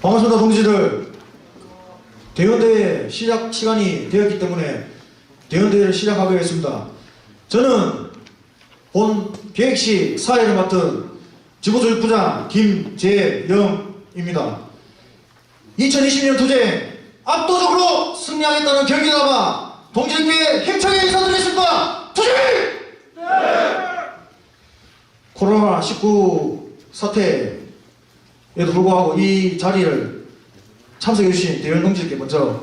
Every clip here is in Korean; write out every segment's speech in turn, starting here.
반갑습니다, 동지들. 대연대회 시작 시간이 되었기 때문에 대연대회를 시작하겠습니다. 저는 본 계획시 사회를 맡은 지부조직부장 김재영입니다. 2020년 투쟁 압도적으로 승리하겠다는 결기 담아 동지들께 힘차게 인사드리겠습니다. 투쟁! 네! 코로나19 사태에도 불구하고 이 자리를 참석해주신 대연 동지들께 먼저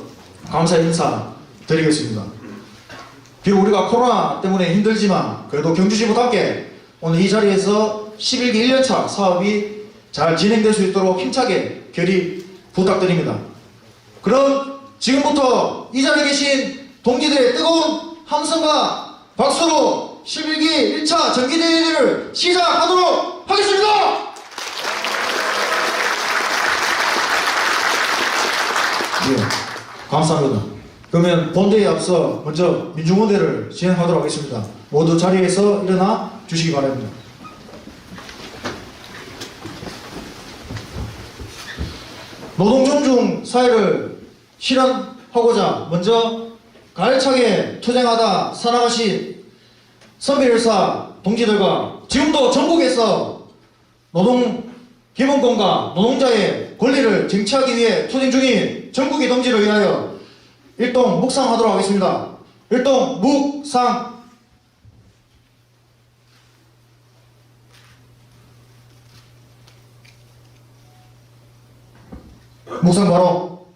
감사의 인사 드리겠습니다. 비록 우리가 코로나 때문에 힘들지만 그래도 경주지부답게 오늘 이 자리에서 11기 1년차 사업이 잘 진행될 수 있도록 힘차게 결의 부탁드립니다. 그럼 지금부터 이 자리에 계신 동지들의 뜨거운 함성과 박수로 11기 1차 정기대회를 시작하도록 하겠습니다. 네, 감사합니다. 그러면 본대에 앞서 먼저 민중원대를 진행하도록 하겠습니다. 모두 자리에서 일어나 주시기 바랍니다. 노동존중 사회를 실현하고자 먼저 가열차게 투쟁하다 살아가신 선배일사 동지들과 지금도 전국에서 노동기본권과 노동자의 권리를 쟁취하기 위해 투쟁 중인 전국의 동지를 위하여 일동 묵상하도록 하겠습니다. 일동 묵상. 묵상 바로.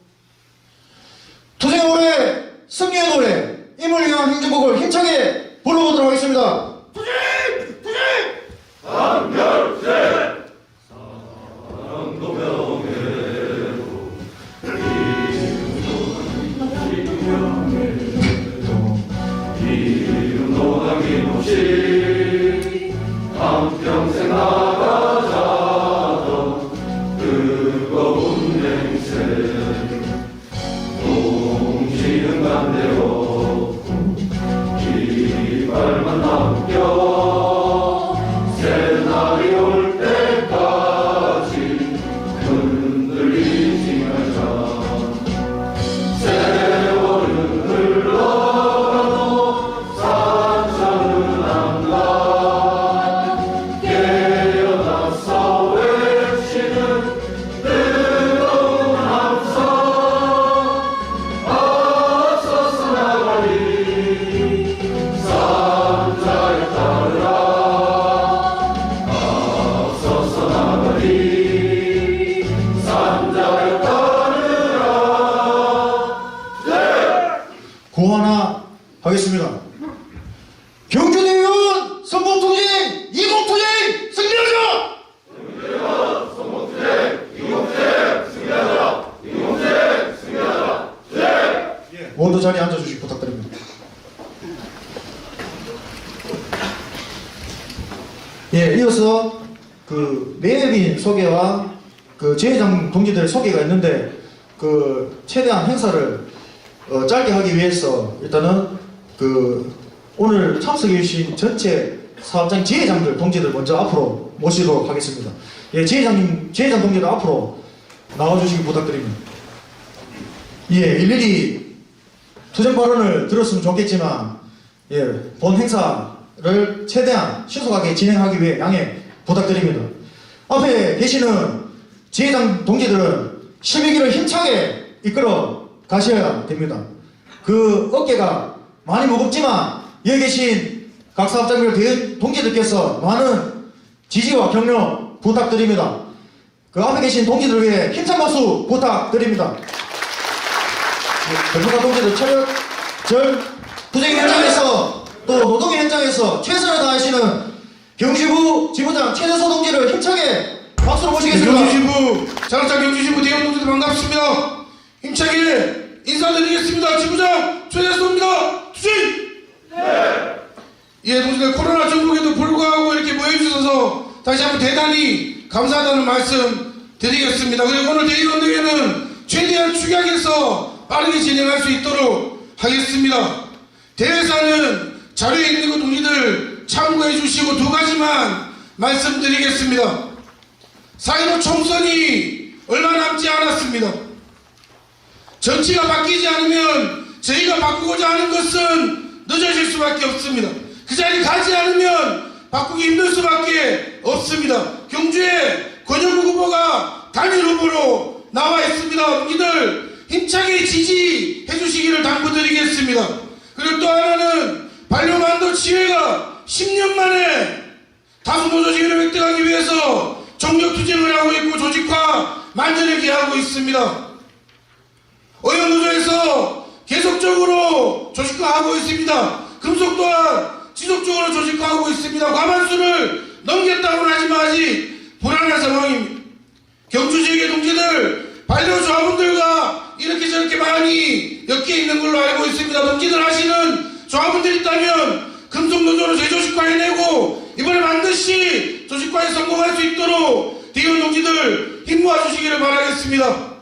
투쟁의 노래, 승리의 노래, 임을 위한 행진곡을 힘차게 불러보도록 하겠습니다. 투쟁! 투쟁! 한결세 사랑도 명예로 이름도 남김없이 한평생 나가자던 뜨거운 맹세 동지는 반대로 이발만 남겨 새날이 올 때까지 흔들리지 말자. 세월은 흘러가도 산천은 안 가. 깨어나서 외치는 뜨거운 함성 앞서서 나가리. 산자에 따르라. 앞서서 나가리. 산자에 따르라. 네! 구하나 하겠습니다. 경주대의원 선봉투쟁 20투쟁 승리하자! 성공투쟁, 이공투쟁, 승리하자! 이공투쟁, 승리하자! 네! 모두 자리에 앉아주시기 부탁드립니다. 예, 이어서 그 매회빈 소개와 그 재회장 동지들 소개가 있는데 그 최대한 행사를 짧게 하기 위해서 일단은 그 오늘 참석해 주신 전체 사업장 재회장들 동지들 먼저 앞으로 모시도록 하겠습니다. 예, 재회장 동지들 앞으로 나와주시기 부탁드립니다. 예, 일일이 투쟁 발언을 들었으면 좋겠지만 예, 본 행사를 최대한 신속하게 진행하기 위해 양해 부탁드립니다. 앞에 계시는 지회장 동지들은 실비기를 힘차게 이끌어 가셔야 됩니다. 그 어깨가 많이 무겁지만 여기 계신 각 사업장별 대원 동지들께서 많은 지지와 격려 부탁드립니다. 그 앞에 계신 동지들을 위해 힘찬 박수 부탁드립니다. 변호사 동지들 차렷, 절, 투쟁 현장에서 또 노동의 현장에서 최선을 다하시는 경주지부 지부장 최재서 동지를 힘차게 박수로 모시겠습니다. 경주지부 장학장 경주지부 대원 동지들 반갑습니다. 힘차게 인사드리겠습니다. 지부장 최재서입니다. 투쟁! 네. 예, 동지들 코로나 전국에도 불구하고 이렇게 모여주셔서 다시 한번 대단히 감사하다는 말씀 드리겠습니다. 그리고 오늘 대의원대회는 최대한 축약해서 빠르게 진행할 수 있도록 하겠습니다. 대회사는 자료에 있는 것 동지들 참고해 주시고 두 가지만 말씀드리겠습니다. 4.15 총선이 얼마 남지 않았습니다. 정치가 바뀌지 않으면 저희가 바꾸고자 하는 것은 늦어질 수밖에 없습니다. 그 자리 가지 않으면 바꾸기 힘들 수밖에 없습니다. 경주에 권영국 후보가 단일 후보로 나와 있습니다. 우리들 힘차게 지지해 주시기를 당부드리겠습니다. 그리고 또 하나는 반려만도 지회가 10년 만에 다수 노조지위를 획득하기 위해서 정력투쟁을 하고 있고 조직화 만전하게 하고 있습니다. 어영노조에서 계속적으로 조직화하고 있습니다. 금속 또한 지속적으로 조직화하고 있습니다. 과반수를 넘겼다고는 하지만 아직 불안한 상황입니다. 경주 지역의 동지들 반려조합원들과 이렇게 저렇게 많이 엮여 있는 걸로 알고 있습니다. 동지들 하시는 조합원들 있다면 금속노조로 재조직화해내고 이번에 반드시 조직화에 성공할 수 있도록 대의원 동지들 힘 모아주시기를 바라겠습니다.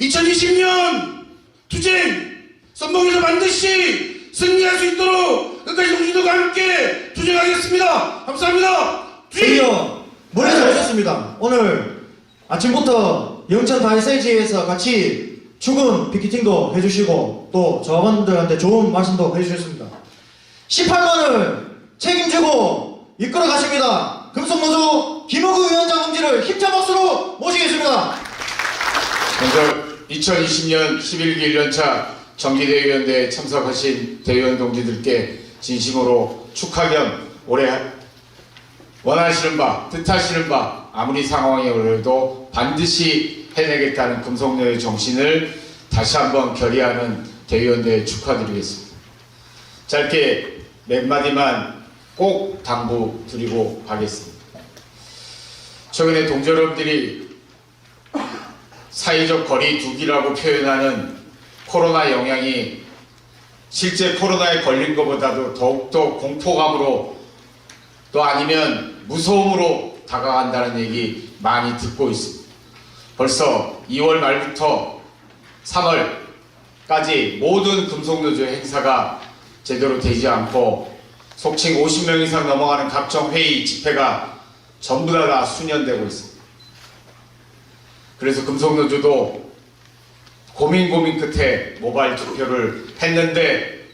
2020년 투쟁 선봉에서 반드시 승리할 수 있도록 끝까지 동지들과 함께 투쟁하겠습니다. 감사합니다. 드디어 멀리서 오셨습니다. 오늘 아침부터 영천 다이세지에서 같이 죽은 피켓팅도 해주시고 또 조합원들한테 좋은 말씀도 해주셨습니다. 18만을 책임지고 이끌어 가십니다. 금속노조 김호구 위원장 동지를 힘찬 박수로 모시겠습니다. 먼저 2020년 11기 1년차 정기대의원대에 참석하신 대의원 동지들께 진심으로 축하 겸 올해 원하시는 바, 뜻하시는 바 아무리 상황이 어려도 반드시 해내겠다는 금속노조의 정신을 다시 한번 결의하는 대의원대에 축하드리겠습니다. 짧게 몇 마디만 꼭 당부드리고 가겠습니다. 최근에 동지 여러분들이 사회적 거리 두기라고 표현하는 코로나 영향이 실제 코로나에 걸린 것보다도 더욱더 공포감으로 또 아니면 무서움으로 다가간다는 얘기 많이 듣고 있습니다. 벌써 2월 말부터 3월까지 모든 금속노조 행사가 제대로 되지 않고 속칭 50명 이상 넘어가는 각종 회의, 집회가 전부 다 수년되고 있습니다. 그래서 금속노조도 고민 끝에 모바일 투표를 했는데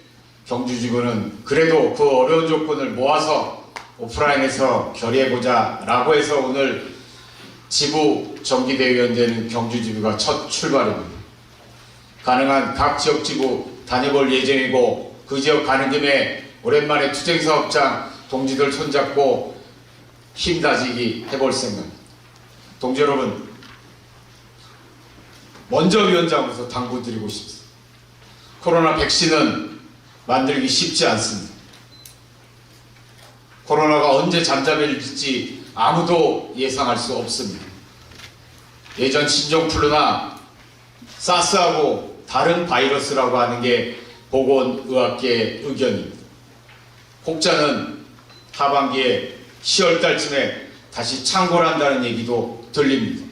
경주지구는 그래도 그 어려운 조건을 모아서 오프라인에서 결의해보자 라고 해서 오늘 지부 정기대의원되는 경주지구가 첫 출발입니다. 가능한 각 지역지구 다녀볼 예정이고 그 지역 가는 김에 오랜만에 투쟁사업장 동지들 손잡고 힘다지기 해볼 생각입니다. 동지 여러분, 먼저 위원장으로서 당부드리고 싶습니다. 코로나 백신은 만들기 쉽지 않습니다. 코로나가 언제 잠잠해질지 아무도 예상할 수 없습니다. 예전 신종플루나 사스하고 다른 바이러스라고 하는 게 보건의학계의 의견입니다. 혹자는 하반기에 10월달쯤에 다시 창궐한다는 얘기도 들립니다.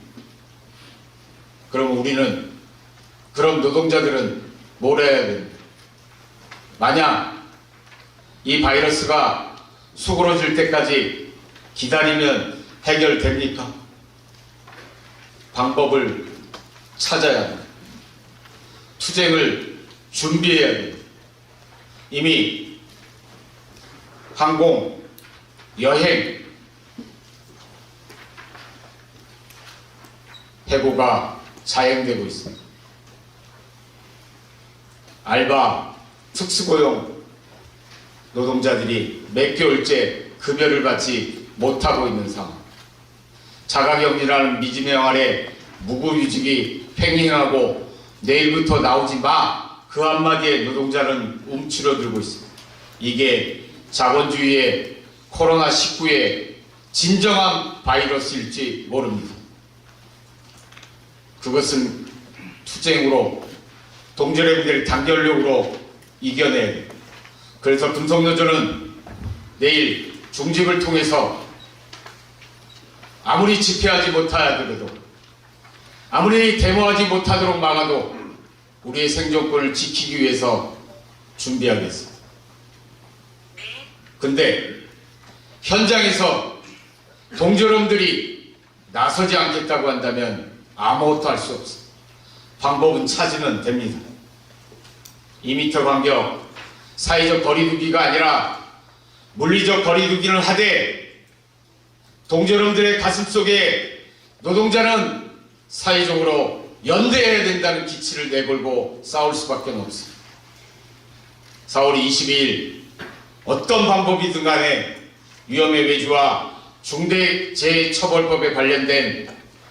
그럼 우리는, 그럼 노동자들은 뭘 해야 됩니까? 만약 이 바이러스가 수그러질 때까지 기다리면 해결됩니까? 방법을 찾아야 합니다. 투쟁을 준비해야 됩니다. 이미 항공, 여행, 해고가 자행되고 있습니다. 알바, 특수고용 노동자들이 몇 개월째 급여를 받지 못하고 있는 상황. 자가격리라는 미지명 아래 무급휴직이 횡행하고 내일부터 나오지 마! 그 한마디에 노동자는 움츠러들고 있습니다. 이게 자본주의의 코로나19의 진정한 바이러스일지 모릅니다. 그것은 투쟁으로 동지여러분들 단결력으로 이겨내야 됩니다. 그래서 금속노조는 내일 중집을 통해서 아무리 집회하지 못하더라도 아무리 데모하지 못하도록 막아도 우리의 생존권을 지키기 위해서 준비하겠습니다. 근데 현장에서 동지 여러분들이 나서지 않겠다고 한다면 아무것도 할 수 없어. 방법은 찾으면 됩니다. 2m 간격, 사회적 거리두기가 아니라 물리적 거리두기를 하되 동지여러분들의 가슴속에 노동자는 사회적으로 연대해야 된다는 기치를 내걸고 싸울 수밖에 없습니다. 4월 22일 어떤 방법이든 간에 위험의 외주와 중대재해처벌법에 관련된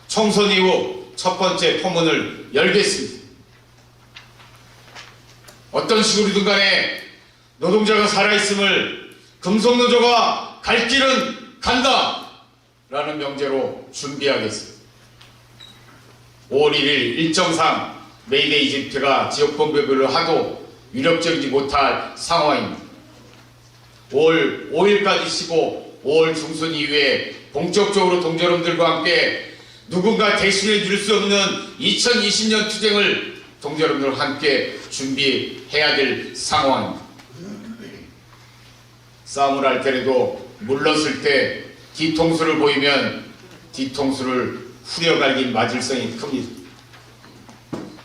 총선 이후 첫 번째 포문을 열겠습니다. 어떤 식으로든 간에 노동자가 살아있음을 금속노조가 갈 길은 간다 라는 명제로 준비하겠습니다. 5월 1일 일정상 메이데이 집회가 지역본부별로 하도 위력적이지 못할 상황입니다. 5월 5일까지 쉬고 5월 중순 이후에 본격적으로 동지여러분들과 함께 누군가 대신해 줄 수 없는 2020년 투쟁을 동지여러분들과 함께 준비해야 될 상황입니다. 싸움을 할 때라도 물렀을 때 뒤통수를 보이면 뒤통수를 후려갈긴 맞을성이 큽니다.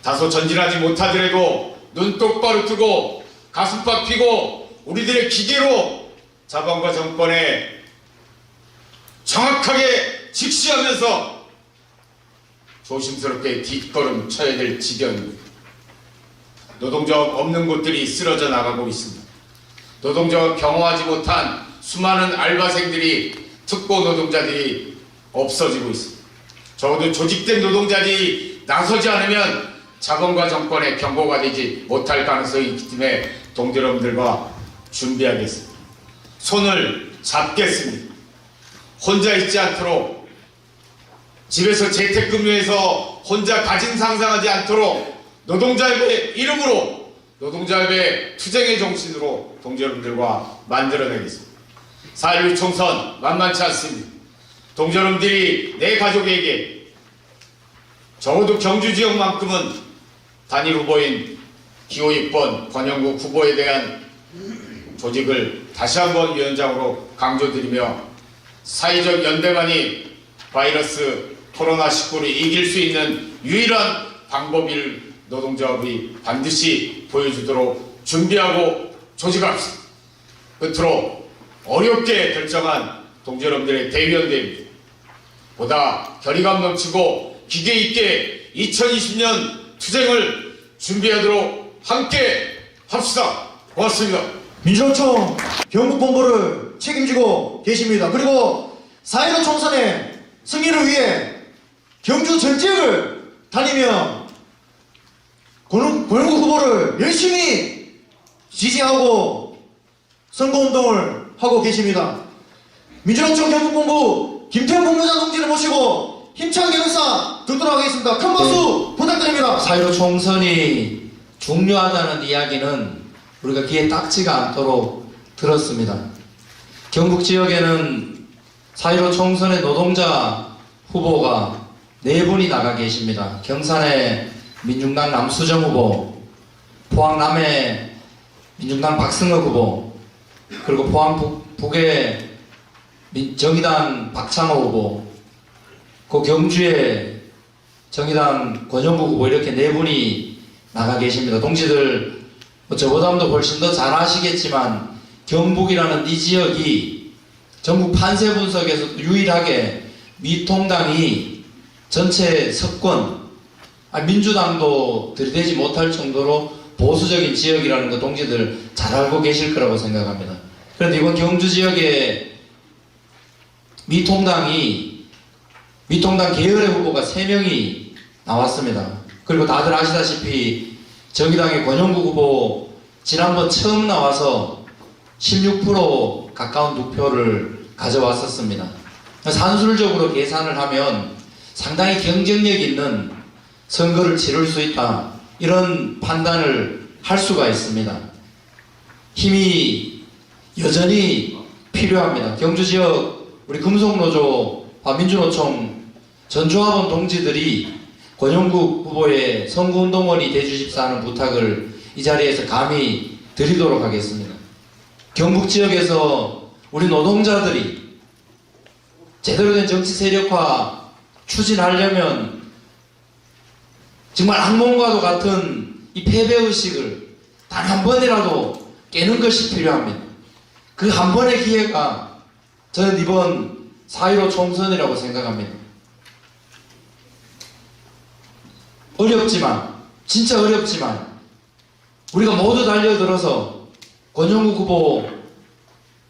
다소 전진하지 못하더라도 눈 똑바로 뜨고 가슴팍 피고 우리들의 기계로 자본과 정권에 정확하게 직시하면서 조심스럽게 뒷걸음 쳐야 될 지경입니다. 노동조합 없는 곳들이 쓰러져 나가고 있습니다. 노동조합 경험하지 못한 수많은 알바생들이 특고 노동자들이 없어지고 있습니다. 적어도 조직된 노동자들이 나서지 않으면 자본과 정권의 경고가 되지 못할 가능성이 있기 때문에 동지여러분들과 준비하겠습니다. 손을 잡겠습니다. 혼자 있지 않도록 집에서 재택근무해서 혼자 가진 상상하지 않도록 노동자협의 이름으로 노동자협의 투쟁의 정신으로 동지여러분들과 만들어내겠습니다. 4.16 총선 만만치 않습니다. 동지여러분들이 내 가족에게 적어도 경주 지역만큼은 단일 후보인 기호 6번 권영국 후보에 대한 조직을 다시 한번 위원장으로 강조드리며 사회적 연대만이 바이러스 코로나19를 이길 수 있는 유일한 방법일 노동조합이 반드시 보여주도록 준비하고 조직합시다. 끝으로 어렵게 결정한 동지여러분들의 대위원대입니다. 보다 결의감 넘치고 기계 있게 2020년 투쟁을 준비하도록 함께 합시다. 고맙습니다. 민주노총 경북본부를 책임지고 계십니다. 그리고 4.15 총선의 승리를 위해 경주 전 지역을 다니며 권영국 후보를 열심히 지지하고 선거운동을 하고 계십니다. 민주노총 경북본부 김태형 본부장 동지를 모시고 힘차게 인사 듣도록 하겠습니다. 큰 박수 부탁드립니다. 4.15 총선이 중요하다는 이야기는 우리가 귀에 딱지가 않도록 들었습니다. 경북 지역에는 4.15 총선의 노동자 후보가 4분이 나가 계십니다. 경산의 민중당 남수정 후보, 포항 남해 민중당 박승혁 후보, 그리고 포항 북의 정의당 박창호 후보, 그 경주의 정의당 권영국 후보 이렇게 4분이 나가 계십니다. 동지들 저보다도 훨씬 더 잘 아시겠지만 경북이라는 이 지역이 전국 판세 분석에서 유일하게 미통당이 전체 석권, 민주당도 들이대지 못할 정도로 보수적인 지역이라는 거 동지들 잘 알고 계실 거라고 생각합니다. 그런데 이번 경주 지역에 미통당 계열의 후보가 3명이 나왔습니다. 그리고 다들 아시다시피 정의당의 권영국 후보 지난번 처음 나와서 16% 가까운 득표를 가져왔었습니다. 산술적으로 계산을 하면 상당히 경쟁력 있는 선거를 치를 수 있다, 이런 판단을 할 수가 있습니다. 힘이 여전히 필요합니다. 경주 지역 우리 금속노조와 민주노총 전조합원 동지들이 권영국 후보의 선거운동원이 돼주십사 하는 부탁을 이 자리에서 감히 드리도록 하겠습니다. 경북 지역에서 우리 노동자들이 제대로 된 정치 세력화 추진하려면 정말 악몽과도 같은 이 패배의식을 단 한 번이라도 깨는 것이 필요합니다. 그 한 번의 기회가 저는 이번 4.15 총선이라고 생각합니다. 어렵지만, 진짜 어렵지만 우리가 모두 달려들어서 권영국 후보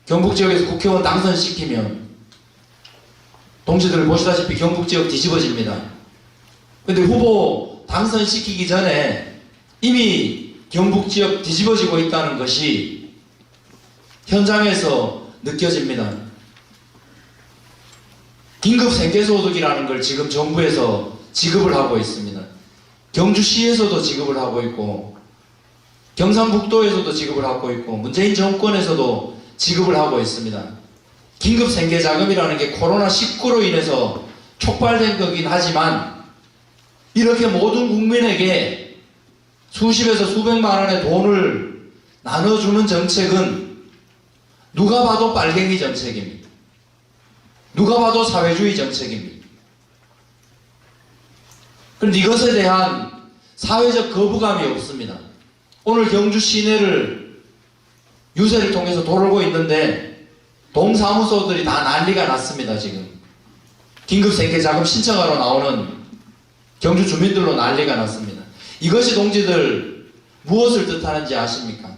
경북지역에서 국회의원 당선시키면 동지들 보시다시피 경북지역 뒤집어집니다. 근데 후보 당선시키기 전에 이미 경북지역 뒤집어지고 있다는 것이 현장에서 느껴집니다. 긴급 생계소득이라는 걸 지금 정부에서 지급을 하고 있습니다. 경주시에서도 지급을 하고 있고 경상북도에서도 지급을 하고 있고 문재인 정권에서도 지급을 하고 있습니다. 긴급 생계자금이라는 게 코로나19로 인해서 촉발된 거긴 하지만 이렇게 모든 국민에게 수십에서 수백만 원의 돈을 나눠주는 정책은 누가 봐도 빨갱이 정책입니다. 누가 봐도 사회주의 정책입니다. 그런데 이것에 대한 사회적 거부감이 없습니다. 오늘 경주 시내를 유세를 통해서 돌고 있는데 동사무소들이 다 난리가 났습니다. 지금 긴급생계자금 신청하러 나오는 경주 주민들로 난리가 났습니다. 이것이 동지들 무엇을 뜻하는지 아십니까?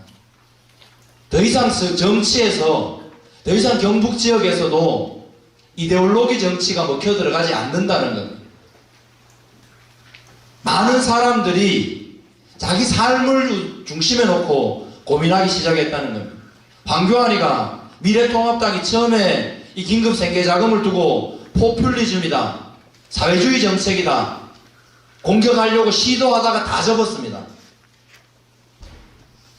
더 이상 정치에서, 더 이상 경북지역에서도 이데올로기 정치가 먹혀 들어가지 않는다는 겁니다. 많은 사람들이 자기 삶을 중심에 놓고 고민하기 시작했다는 겁니다. 황교안이가 미래통합당이 처음에 이 긴급생계자금을 두고 포퓰리즘이다, 사회주의 정책이다 공격하려고 시도하다가 다 접었습니다.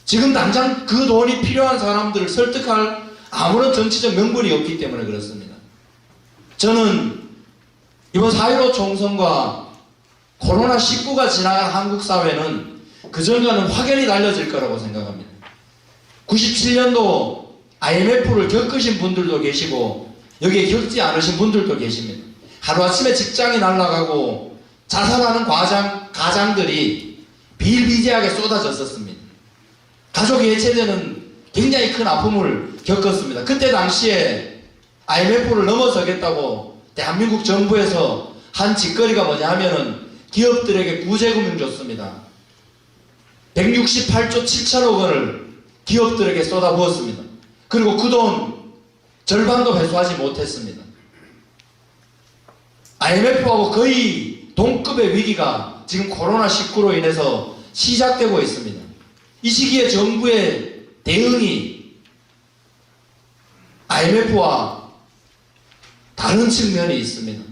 지금 당장 그 돈이 필요한 사람들을 설득할 아무런 정치적 명분이 없기 때문에 그렇습니다. 저는 이번 4.15 총선과 코로나19가 지나간 한국 사회는 그전과는 확연히 달라질 거라고 생각합니다. 97년도 IMF를 겪으신 분들도 계시고 여기에 겪지 않으신 분들도 계십니다. 하루아침에 직장이 날아가고 자살하는 가장들이 비일비재하게 쏟아졌었습니다. 가족이 해체되는 굉장히 큰 아픔을 겪었습니다. 그때 당시에 IMF를 넘어서겠다고 대한민국 정부에서 한 짓거리가 뭐냐 하면은 기업들에게 구제금을 줬습니다. 168조 7천억 원을 기업들에게 쏟아부었습니다. 그리고 그 돈 절반도 회수하지 못했습니다. IMF하고 거의 동급의 위기가 지금 코로나19로 인해서 시작되고 있습니다. 이 시기에 정부의 대응이 IMF와 다른 측면이 있습니다.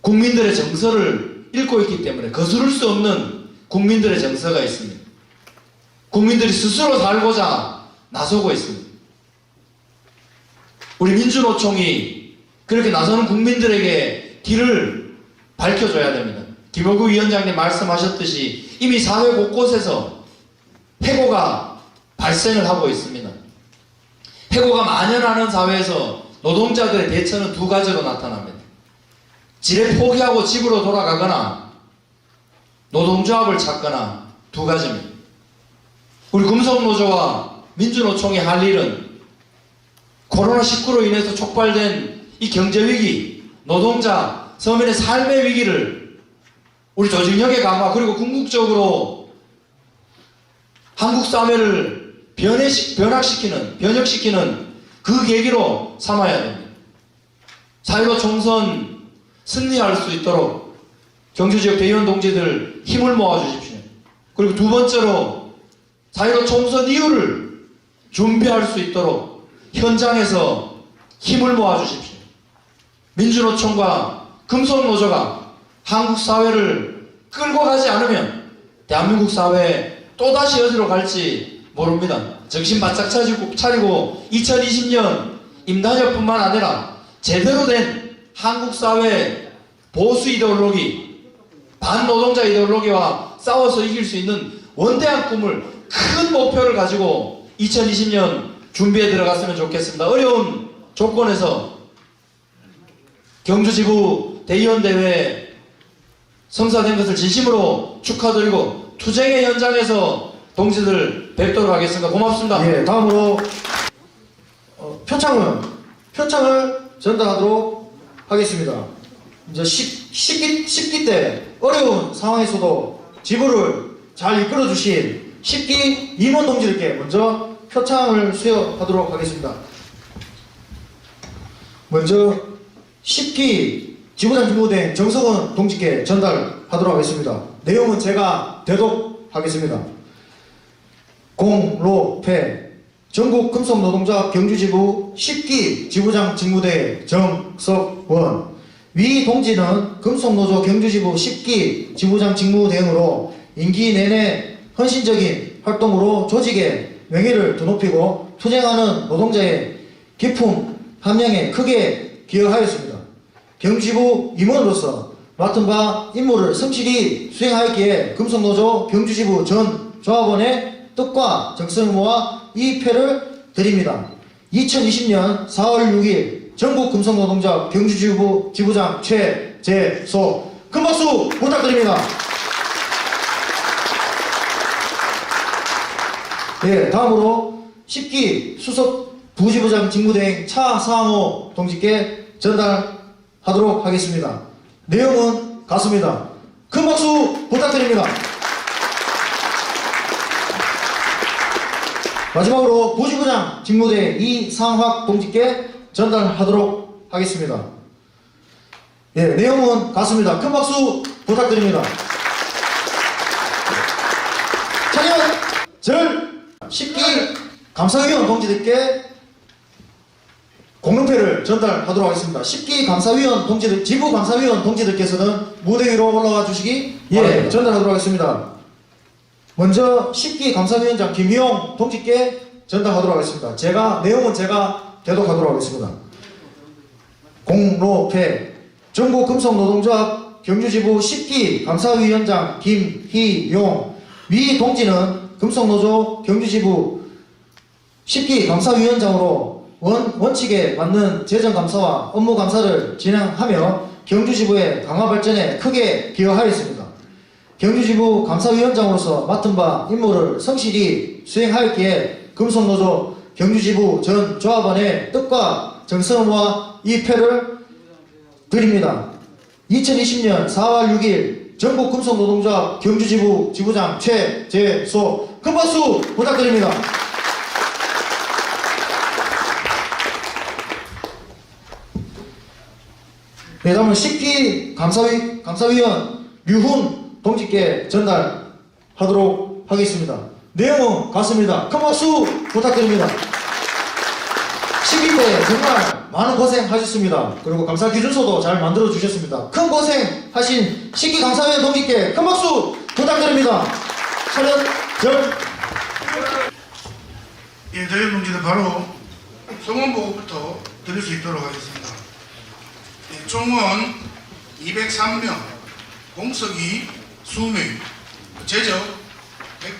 국민들의 정서를 읽고 있기 때문에 거스를 수 없는 국민들의 정서가 있습니다. 국민들이 스스로 살고자 나서고 있습니다. 우리 민주노총이 그렇게 나서는 국민들에게 길을 밝혀줘야 됩니다. 김어구 위원장님 말씀하셨듯이 이미 사회 곳곳에서 해고가 발생을 하고 있습니다. 해고가 만연하는 사회에서 노동자들의 대처는 두 가지로 나타납니다. 지레 포기하고 집으로 돌아가거나 노동조합을 찾거나 두 가지입니다. 우리 금속노조와 민주노총이 할 일은 코로나19로 인해서 촉발된 이 경제위기, 노동자, 서민의 삶의 위기를 우리 조직력의 강화 그리고 궁극적으로 한국 사회를 변혁시키는 그 계기로 삼아야 됩니다. 4.15 총선 승리할 수 있도록 경주지역 대의원 동지들 힘을 모아주십시오. 그리고 두 번째로 4.15 총선 이후를 준비할 수 있도록 현장에서 힘을 모아주십시오. 민주노총과 금속노조가 한국 사회를 끌고 가지 않으면 대한민국 사회 또다시 어디로 갈지 모릅니다. 정신 바짝 차리고 2020년 임단협뿐만 아니라 제대로 된 한국 사회 보수 이데올로기, 반노동자 이데올로기와 싸워서 이길 수 있는 원대한 꿈을, 큰 목표를 가지고 2020년 준비에 들어갔으면 좋겠습니다. 어려운 조건에서 경주지부 대의원 대회 성사된 것을 진심으로 축하드리고 투쟁의 현장에서 동지들 뵙도록 하겠습니다. 고맙습니다. 예, 다음으로 표창을 전달하도록 하겠습니다. 이제 10기 때 어려운 상황에서도 지부를 잘 이끌어 주신 10기 임원 동지들께 먼저 표창을 수여하도록 하겠습니다. 먼저 10기 지부장 직무대행 정석원 동지께 전달하도록 하겠습니다. 내용은 제가 대독하겠습니다. 공로패 전국 금속노동자 경주지부 10기 지부장 직무대행 정석원. 위 동지는 금속노조 경주지부 10기 지부장 직무대행으로 임기 내내 헌신적인 활동으로 조직의 명예를 드높이고 투쟁하는 노동자의 기품 함량에 크게 기여하였습니다. 경주지부 임원으로서 맡은 바 임무를 성실히 수행하였기에 금속노조 경주지부 전 조합원의 뜻과 정성을 모아 이 패를 드립니다. 2020년 4월 6일 전국 금속노동자 경주지부 지부장 최재소. 큰 박수 부탁드립니다. 예, 다음으로 10기 수석 부지부장 직무대행 차상호 동지께 전달하도록 하겠습니다. 내용은 같습니다. 큰 박수 부탁드립니다. 마지막으로 부지부장 직무대행 이상학 동지께 전달하도록 하겠습니다. 예, 내용은 같습니다. 큰 박수 부탁드립니다. 차렷 절 10기 감사위원 동지들께 공룡패를 전달하도록 하겠습니다. 10기 감사위원 동지들, 지부 감사위원 동지들께서는 무대 위로 올라와 주시기 바랍니다. 전달하도록 하겠습니다. 먼저 10기 감사위원장 김희용 동지께 전달하도록 하겠습니다. 내용은 제가 대독하도록 하겠습니다. 공로패 전국 금속노동조합 경주지부 10기 감사위원장 김희용. 위 동지는 금속노조 경주지부 10기 감사위원장으로 원칙에 맞는 재정감사와 업무감사를 진행하며 경주지부의 강화 발전에 크게 기여하였습니다. 경주지부 감사위원장으로서 맡은 바 임무를 성실히 수행하였기에 금속노조 경주지부 전 조합원의 뜻과 정성을 모아 이 패를 드립니다. 2020년 4월 6일 전국 금속노동조합 경주지부 지부장 최재소. 큰 박수 부탁드립니다. 네, 다음은 10기 감사위원 류훈 동지께 전달하도록 하겠습니다. 내용은 같습니다. 큰 박수 부탁드립니다. 10기 때 정말 많은 고생하셨습니다. 그리고 감사 기준서도 잘 만들어 주셨습니다. 큰 고생하신 10기 감사위원 동지께 큰 박수 부탁드립니다. 차렷 절. 예, 저희 동지는 바로 성원보고부터 드릴 수 있도록 하겠습니다. 예, 총원 203명, 공석이 20명, 제적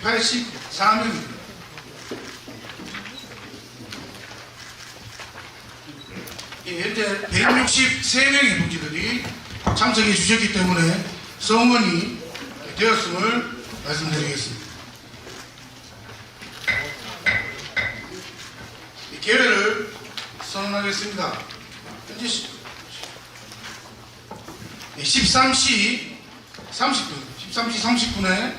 184명입니다. 예, 현재 163명의 동지들이 참석해 주셨기 때문에 성원이 되었음을 말씀드리겠습니다. 개회를 선언하겠습니다. 현재 13시 30분에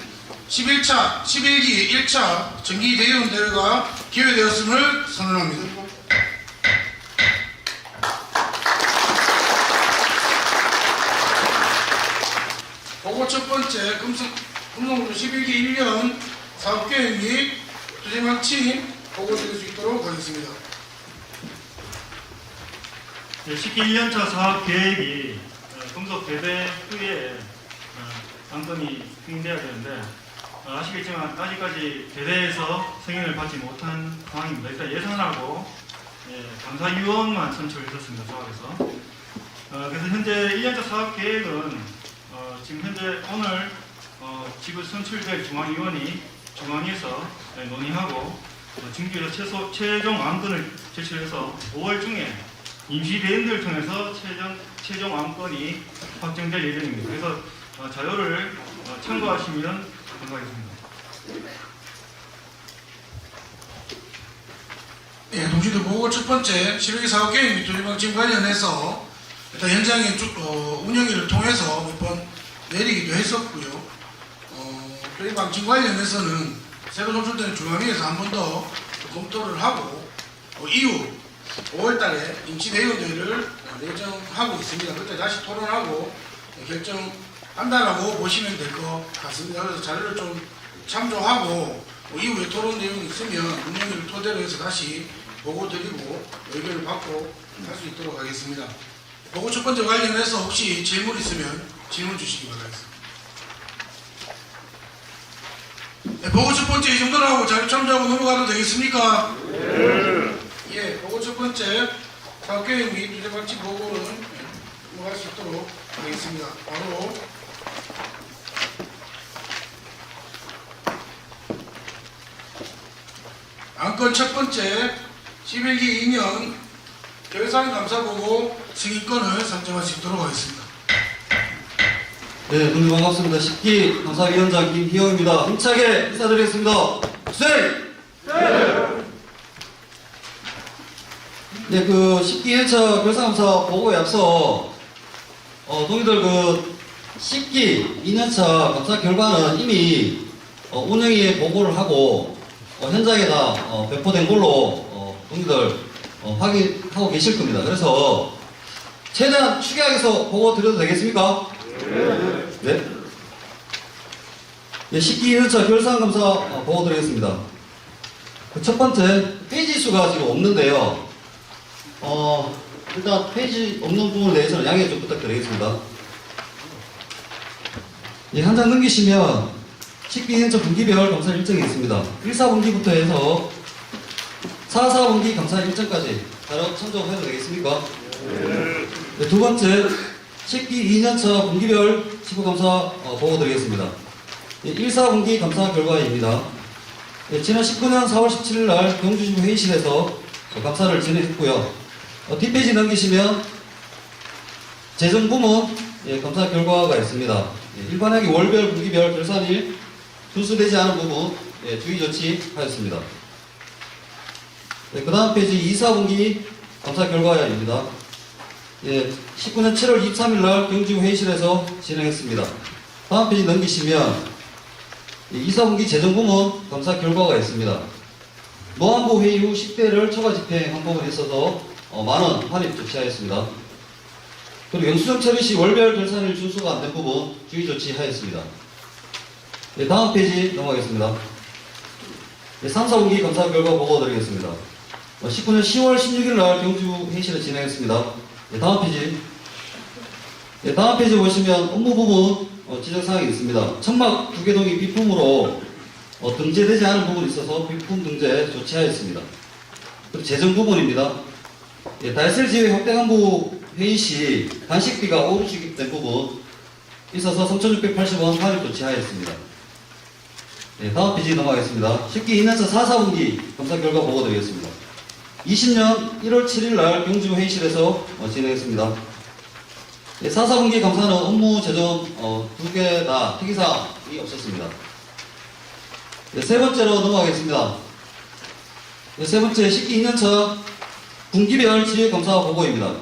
11기 1차 정기대의원대회가 개회되었음을 선언합니다. 보고 첫 번째 금속노조 11기 1년 사업계획 및 투쟁방침 보고 드릴 수 있도록 하겠습니다. 네, 10기 1년차 사업 계획이 금속 대대 후에 안건이 승인돼야 되는데 아시겠지만 아직까지 대대에서 승인을 받지 못한 상황입니다. 일단 예산하고 감사위원만 선출했었습니다. 조합에서. 그래서 현재 1년차 사업 계획은 지금 현재 오늘 지구 선출될 중앙위원이 중앙위에서 논의하고 정규에서 최종 안건을 제출해서 5월 중에 임시대응들을 통해서 최종 안건이 확정될 예정입니다. 그래서 자료를 참고하시면 감사하겠습니다. 예, 동지들 보고 첫 번째 12기 사업계획 및 조리방침 관련해서 일단 현장의 운영위를 통해서 몇 번 내리기도 했었고요. 조리방침 관련해서는 새로 선출된 중앙위에서 한 번 더 검토를 하고 이후 5월달에 임시대의원회를 예정하고 있습니다. 그때 다시 토론하고 결정한다라고 보시면 될 것 같습니다. 그래서 자료를 좀 참조하고 이후에 토론 내용이 있으면 운영위를 토대로 해서 다시 보고 드리고 의견을 받고 할 수 있도록 하겠습니다. 보고 첫 번째 관련해서 혹시 질문 있으면 질문 주시기 바라겠습니다. 네, 보고 첫 번째 이 정도로 하고 자료 참조하고 넘어가도 되겠습니까? 네. 예, 보고 첫 번째 사업계획 및 주제방침 보고는 넘어갈 수 있도록 하겠습니다. 바로 안건 첫 번째 11기 2년 결산감사보고 승인권을 선정할 수 있도록 하겠습니다. 네, 동지 반갑습니다. 10기 감사위원장 김희영입니다. 힘차게 인사드리겠습니다. 주세요! 네, 그 10기 1차 결산감사 보고에 앞서 동의들 그 10기 2년차 감사 결과는 이미 운영위에 보고를 하고 현장에다 배포된 걸로 동의들 확인하고 계실 겁니다. 그래서 최대한 추격해서 보고 드려도 되겠습니까? 네. 네, 10기 2년차 결산감사 보고 드리겠습니다. 첫 번째, 페이지 수가 지금 없는데요. 일단 페이지 없는 부분에 대해서는 양해 좀 부탁드리겠습니다. 예, 한 장 넘기시면 10기 2년차 분기별 감사 일정이 있습니다. 1사분기부터 해서 4사분기 감사 일정까지 바로 참조해도 되겠습니까? 네, 두 번째, 10기 2년차 분기별 시부감사 보고 드리겠습니다. 1사분기 감사 결과입니다. 지난 19년 4월 17일 날 경주지부 회의실에서 감사를 진행했고요. 뒷페이지 넘기시면 재정부문 감사 결과가 있습니다. 일반회계 월별, 분기별 결산일 준수되지 않은 부분 주의 조치하였습니다. 그 다음 페이지 2사분기 감사 결과입니다. 19년 7월 23일 날 경주지부 회의실에서 진행했습니다. 다음 페이지 넘기시면 2사분기 재정부문 감사 결과가 있습니다. 노안부 회의 후 10대를 초과 집행한 부분에 있어서 만원 환입 조치하였습니다. 그리고 영수증 처리 시 월별 결산일 준수가 안 된 부분 주의 조치하였습니다. 다음 페이지 넘어가겠습니다. 3, 4분기 감사 결과 보고 드리겠습니다. 19년 10월 16일 날 경주 회의실에 진행했습니다. 다음 페이지. 다음 페이지 보시면 업무 부분 지적사항이 있습니다. 천막 2개 동이 비품으로 등재되지 않은 부분이 있어서 비품 등재 조치하였습니다. 그리고 재정 부분입니다. 달셀지회 확대간부 회의 시 간식비가 오류 지급된 부분 있어서 3,680원 환입 조치하였습니다. 다음 페이지 넘어가겠습니다. 10기 2년차 4사분기 감사 결과 보고 드리겠습니다. 20년 1월 7일 날 경주 회의실에서 진행했습니다. 4사분기 감사는 업무 재정 2개 다 특이사항이 없었습니다. 세 번째로 넘어가겠습니다. 세 번째 10기 2년차 분기별 지획감사 보고입니다.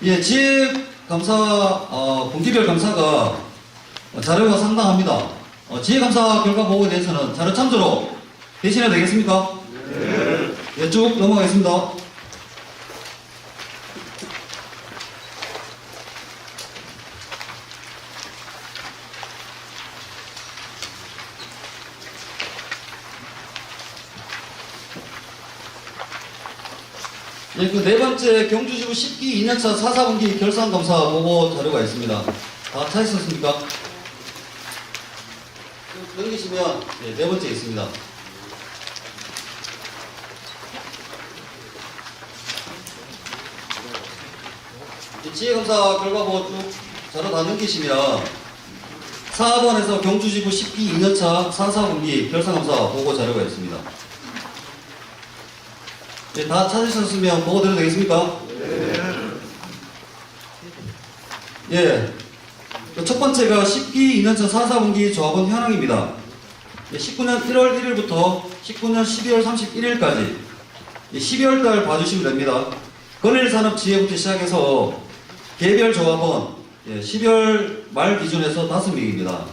지획감사 분기별 감사가 자료가 상당합니다. 지획감사 결과 보고에 대해서는 자료 참조로 대신해도 되겠습니까? 네. 쭉 넘어가겠습니다. 그 네 번째 경주지부 10기 2년차 4사분기 결산감사 보고 자료가 있습니다. 다 찾으셨습니까? 넘기시면 네 번째 있습니다. 지혜감사 결과 보고 쭉 자료 다 넘기시면 4번에서 경주지부 10기 2년차 4사분기 결산감사 보고 자료가 있습니다. 다 찾으셨으면 보고 드려도 되겠습니까? 네. 첫 번째가 10기 2년차 4사분기 조합원 현황입니다. 19년 1월 1일부터 19년 12월 31일까지 12월 달 봐주시면 됩니다. 건일산업지회부터 시작해서 개별 조합원 12월 말 기준에서 5명입니다.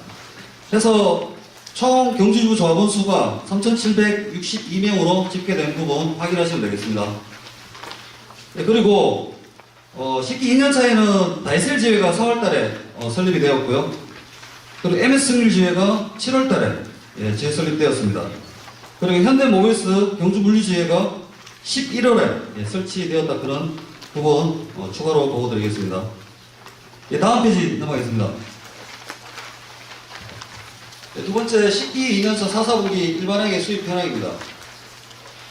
해서 총 경주지부 조합원 수가 3,762명으로 집계된 부분 확인하시면 되겠습니다. 그리고 10기 2년차에는 다이셀 지회가 4월달에 설립이 되었고요. 그리고 MS 승률 지회가 7월달에 재설립되었습니다. 그리고 현대모비스 경주물류지회가 11월에 설치되었다 그런 부분 추가로 보고드리겠습니다. 다음 페이지 넘어가겠습니다. 두 번째 10기 2년차 4사분기 일반회계 수입 현황입니다.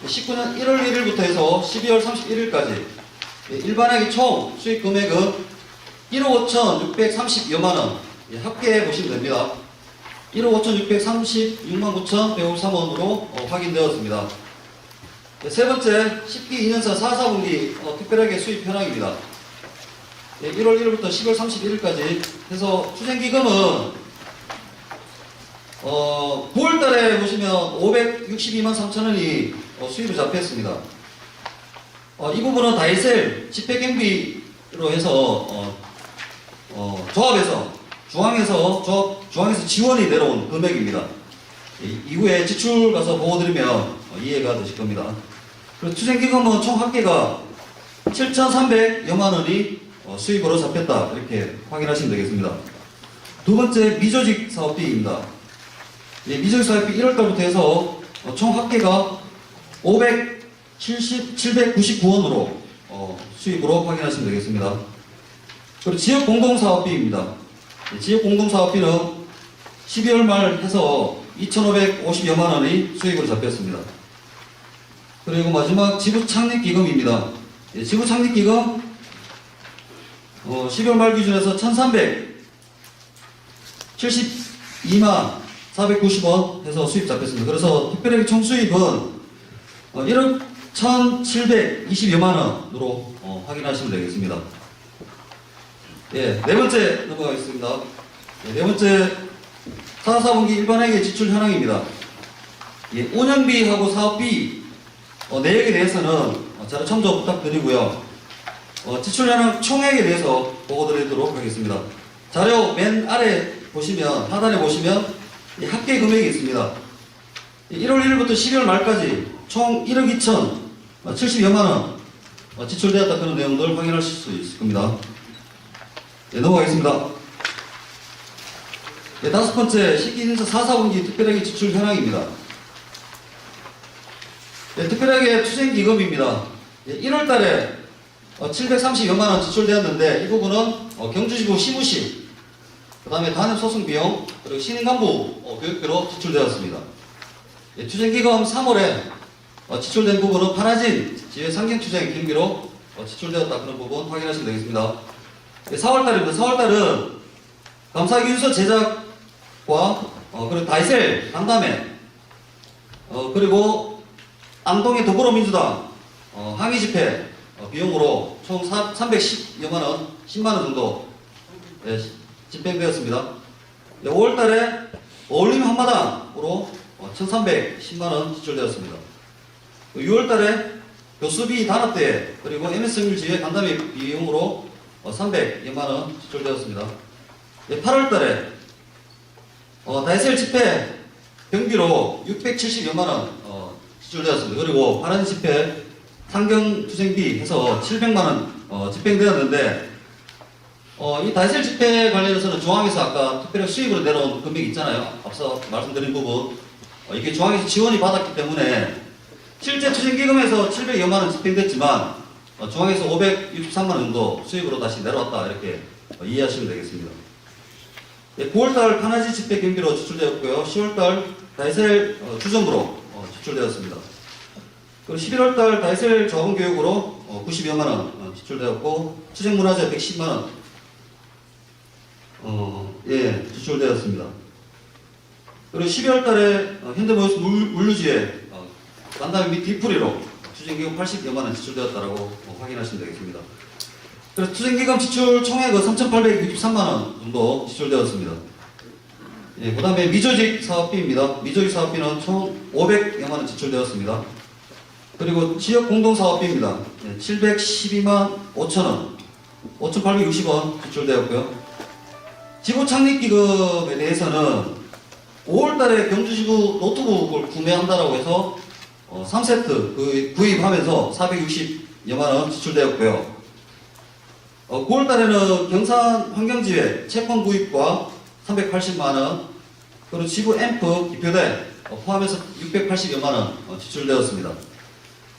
19년 1월 1일부터 해서 12월 31일까지 일반회계 총 수입 금액은 1억 5,630여만원 합계해 보시면 됩니다. 1억 5,636만 9,153원으로 확인되었습니다. 세 번째 10기 2년차 4사분기 특별하게 수입 현황입니다. 1월 1일부터 12월 31일까지 해서 추생기금은 9월달에 보시면 562만 3천원이 수입을 잡혔습니다. 이 부분은 다이셀 집회경비로 해서 조합에서 중앙에서 지원이 내려온 금액입니다. 이후에 지출 가서 보고드리면 이해가 되실 겁니다. 그리고 추생기금은 총 합계가 7,300여만 원이 수입으로 잡혔다 이렇게 확인하시면 되겠습니다. 두 번째 미조직 사업비입니다. 미조직 사업비 1월달부터 해서 총 합계가 799원으로 수입으로 확인하시면 되겠습니다. 그리고 지역공동사업비입니다. 지역공동사업비는 12월 말 해서 2,550여만 원이 수입으로 잡혔습니다. 그리고 마지막 지구창립기금입니다. 지구창립기금 12월 말 기준에서 1,372만 490원 해서 수입 잡혔습니다. 그래서 특별회계 총 수입은 1억 1,720여만 원으로 확인하시면 되겠습니다. 네 번째 넘어가겠습니다. 네 번째 4분기 일반회계 지출 현황입니다. 운영비하고 사업비 내역에 대해서는 자료 참조 부탁드리고요. 지출 현황 총액에 대해서 보고드리도록 하겠습니다. 자료 맨 아래 보시면 하단에 보시면 합계 금액이 있습니다. 1월 1일부터 12월 말까지 총 1억 2,070여만 원 지출되었다 그런 내용들 확인하실 수 있을 겁니다. 넘어가겠습니다. 다섯 번째 10기 2년차 4분기 특별회계 지출 현황입니다. 특별회계 투쟁기금입니다. 1월달에 730여만 원 지출되었는데 이 부분은 경주지부 시무실, 그 다음에 단협 소송 비용, 그리고 신임 간부 교육비로 지출되었습니다. 투쟁기금 3월에 지출된 부분은 파라진 지회 상경투쟁 경비로 지출되었다 그런 부분 확인하시면 되겠습니다. 4월달입니다. 4월달은 감사기 윤서 제작과 그리고 다이셀 간담회 그리고 안동의 더불어민주당 항의 집회 비용으로 총 310여만 원, 10만 원 정도 집행되었습니다. 5월달에 어울림 한마당으로 1,310만 원 지출되었습니다. 6월달에 교수비 단합대회 그리고 MS밀 지회 간담회 비용으로 300여만 원 지출되었습니다. 8월달에 다이셀 집회 경비로 670여만 원 지출되었습니다. 그리고 파란 집회 상경투쟁비 해서 700만 원 집행되었는데 이 다이셀 집회 관련해서는 중앙에서 아까 특별히 수입으로 내려온 금액이 있잖아요. 앞서 말씀드린 부분 이게 중앙에서 지원이 받았기 때문에 실제 투쟁기금에서 700여만 원 집행됐지만 중앙에서 563만 원 정도 수입으로 다시 내려왔다 이렇게 이해하시면 되겠습니다. 9월달 파나지 집회 경비로 지출되었고요. 10월달 다이셀 주점으로 지출되었습니다. 그리고 11월달 다이셀 자원 교육으로 90여만 원 지출되었고 투쟁문화재 110만 원 지출되었습니다. 그리고 12월달에 현대모비스 물류지회 간담회 및 뒤풀이로 추진기금 80여만 원 지출되었다라고 확인하시면 되겠습니다. 그래서 투쟁기금 지출 총액은 3,863만 원 정도 지출되었습니다. 예, 그 다음에 미조직 사업비입니다. 미조직 사업비는 총 500여만 원 지출되었습니다. 그리고 지역 공동사업비입니다. 예, 712만 5천 원, 5,860원 지출되었고요. 지구 창립기금에 대해서는 5월달에 경주지구 노트북을 구매한다라고 해서 3세트 구입하면서 460여만 원 지출되었고요. 9월달에는 경산 환경지회 채권 구입과 380만 원, 그리고 지구 앰프 기표대 포함해서 680여만 원 지출되었습니다.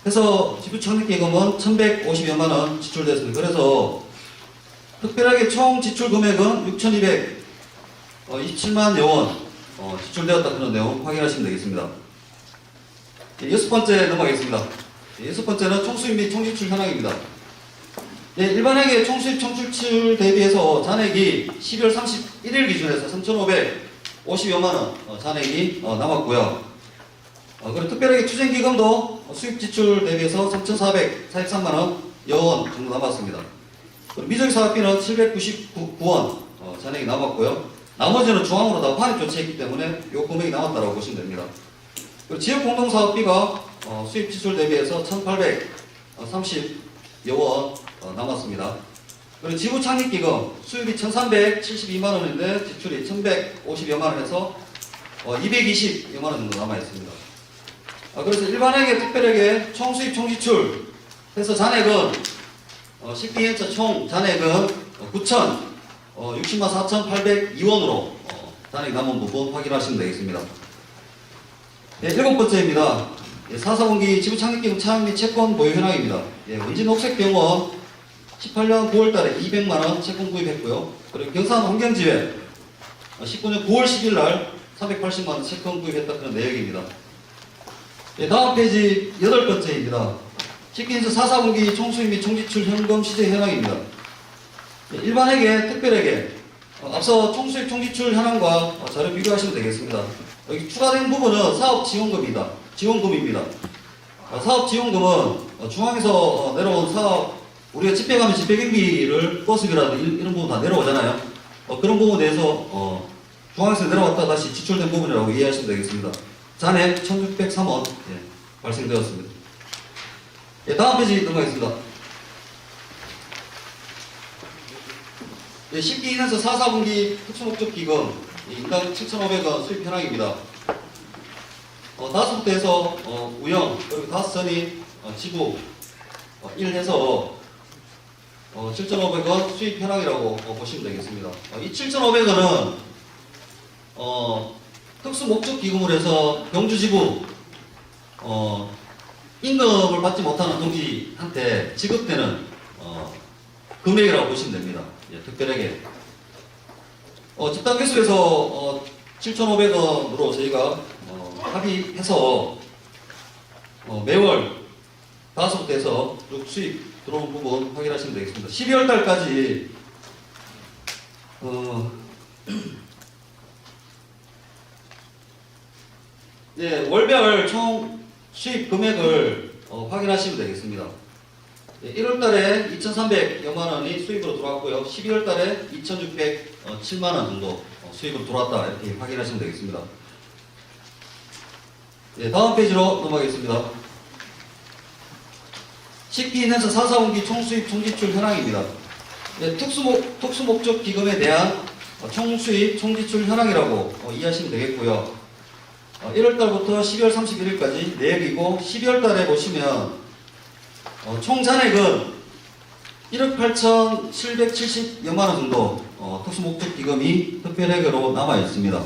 그래서 지구 창립기금은 1,150여만 원 지출되었습니다. 그래서 특별하게 총 지출 금액은 6,227만 여원 지출되었다 그런 내용 확인하시면 되겠습니다. 여섯 번째 넘어가겠습니다. 여섯 번째는 총수입 및 총지출 현황입니다. 일반회계 총수입 총지출 대비해서 잔액이 12월 31일 기준에서 3,550여만 원 잔액이 남았고요. 그리고 특별하게 추진기금도 수입 지출 대비해서 3,443만 원 여원 정도 남았습니다. 그리고 미조직 사업비는 799원 잔액이 남았고요. 나머지는 중앙으로 다 반입 조치했기 때문에 이 금액이 남았다고 보시면 됩니다. 그리고 지역 공동사업비가 수입 지출 대비해서 1,830여원 남았습니다. 그리고 지구 창립기금 수입이 1,372만 원인데 지출이 1,150여만 원 해서 220여만 원 정도 남아 있습니다. 그래서 일반회계, 특별회계, 총수입, 총지출 해서 잔액은 12년차 총 잔액은 60만 4,802원으로 잔액이 남은 부분 확인하시면 되겠습니다. 일곱 번째입니다. 4사분기 지구 창립기금 차입 및 채권 보유 현황입니다. 원진녹색병원 18년 9월달에 200만 원 채권 구입했고요. 그리고 경산 환경지회 19년 9월 10일 날 380만 원 채권 구입했다 그런 내용입니다. 다음 페이지 여덟 번째입니다. 집계인수 4사분기 총수입 및 총지출 현금 시세 현황입니다. 일반회계, 특별회계 앞서 총수입 총지출 현황과 자료 비교하시면 되겠습니다. 여기 추가된 부분은 사업지원금입니다. 지원금입니다. 사업지원금은 중앙에서 내려온 사업 우리가 집회 가면 집회 경비를 버스비라든지 이런 부분 다 내려오잖아요. 그런 부분에 대해서 중앙에서 내려왔다 다시 지출된 부분이라고 이해하시면 되겠습니다. 잔액 1,603원 발생되었습니다. 다음 페이지 넘어가겠습니다. 12인에서 4사분기 특수목적기금 인당 7,500원 수입 현황입니다. 다섯부터 해서 우영 그리고 다섯선이 지구 1 해서 7,500원 수입 현황이라고 보시면 되겠습니다. 이 7,500원은 특수목적기금으로 해서 경주지구 임금을 받지 못하는 동지한테 지급되는 금액이라고 보시면 됩니다. 특별하게 집단계수에서 7,500원으로 저희가 합의해서 매월 5부터 해서 쭉 수입 들어온 부분 확인하시면 되겠습니다. 12월 달까지 월별 총 수입 금액을 확인하시면 되겠습니다. 1월 달에 2,300여만 원이 수입으로 들어왔고요. 12월 달에 2,607만 원 정도 수입으로 들어왔다 이렇게 확인하시면 되겠습니다. 다음 페이지로 넘어가겠습니다. 12인에서 4사분기 총수입 총지출 현황입니다. 특수목적 기금에 대한 총수입 총지출 현황이라고 이해하시면 되겠고요. 1월달부터 12월 31일까지 내역이고 12월달에 보시면 총 잔액은 1억 8,770여만 원 정도 특수목적 기금이 특별회계로 남아 있습니다.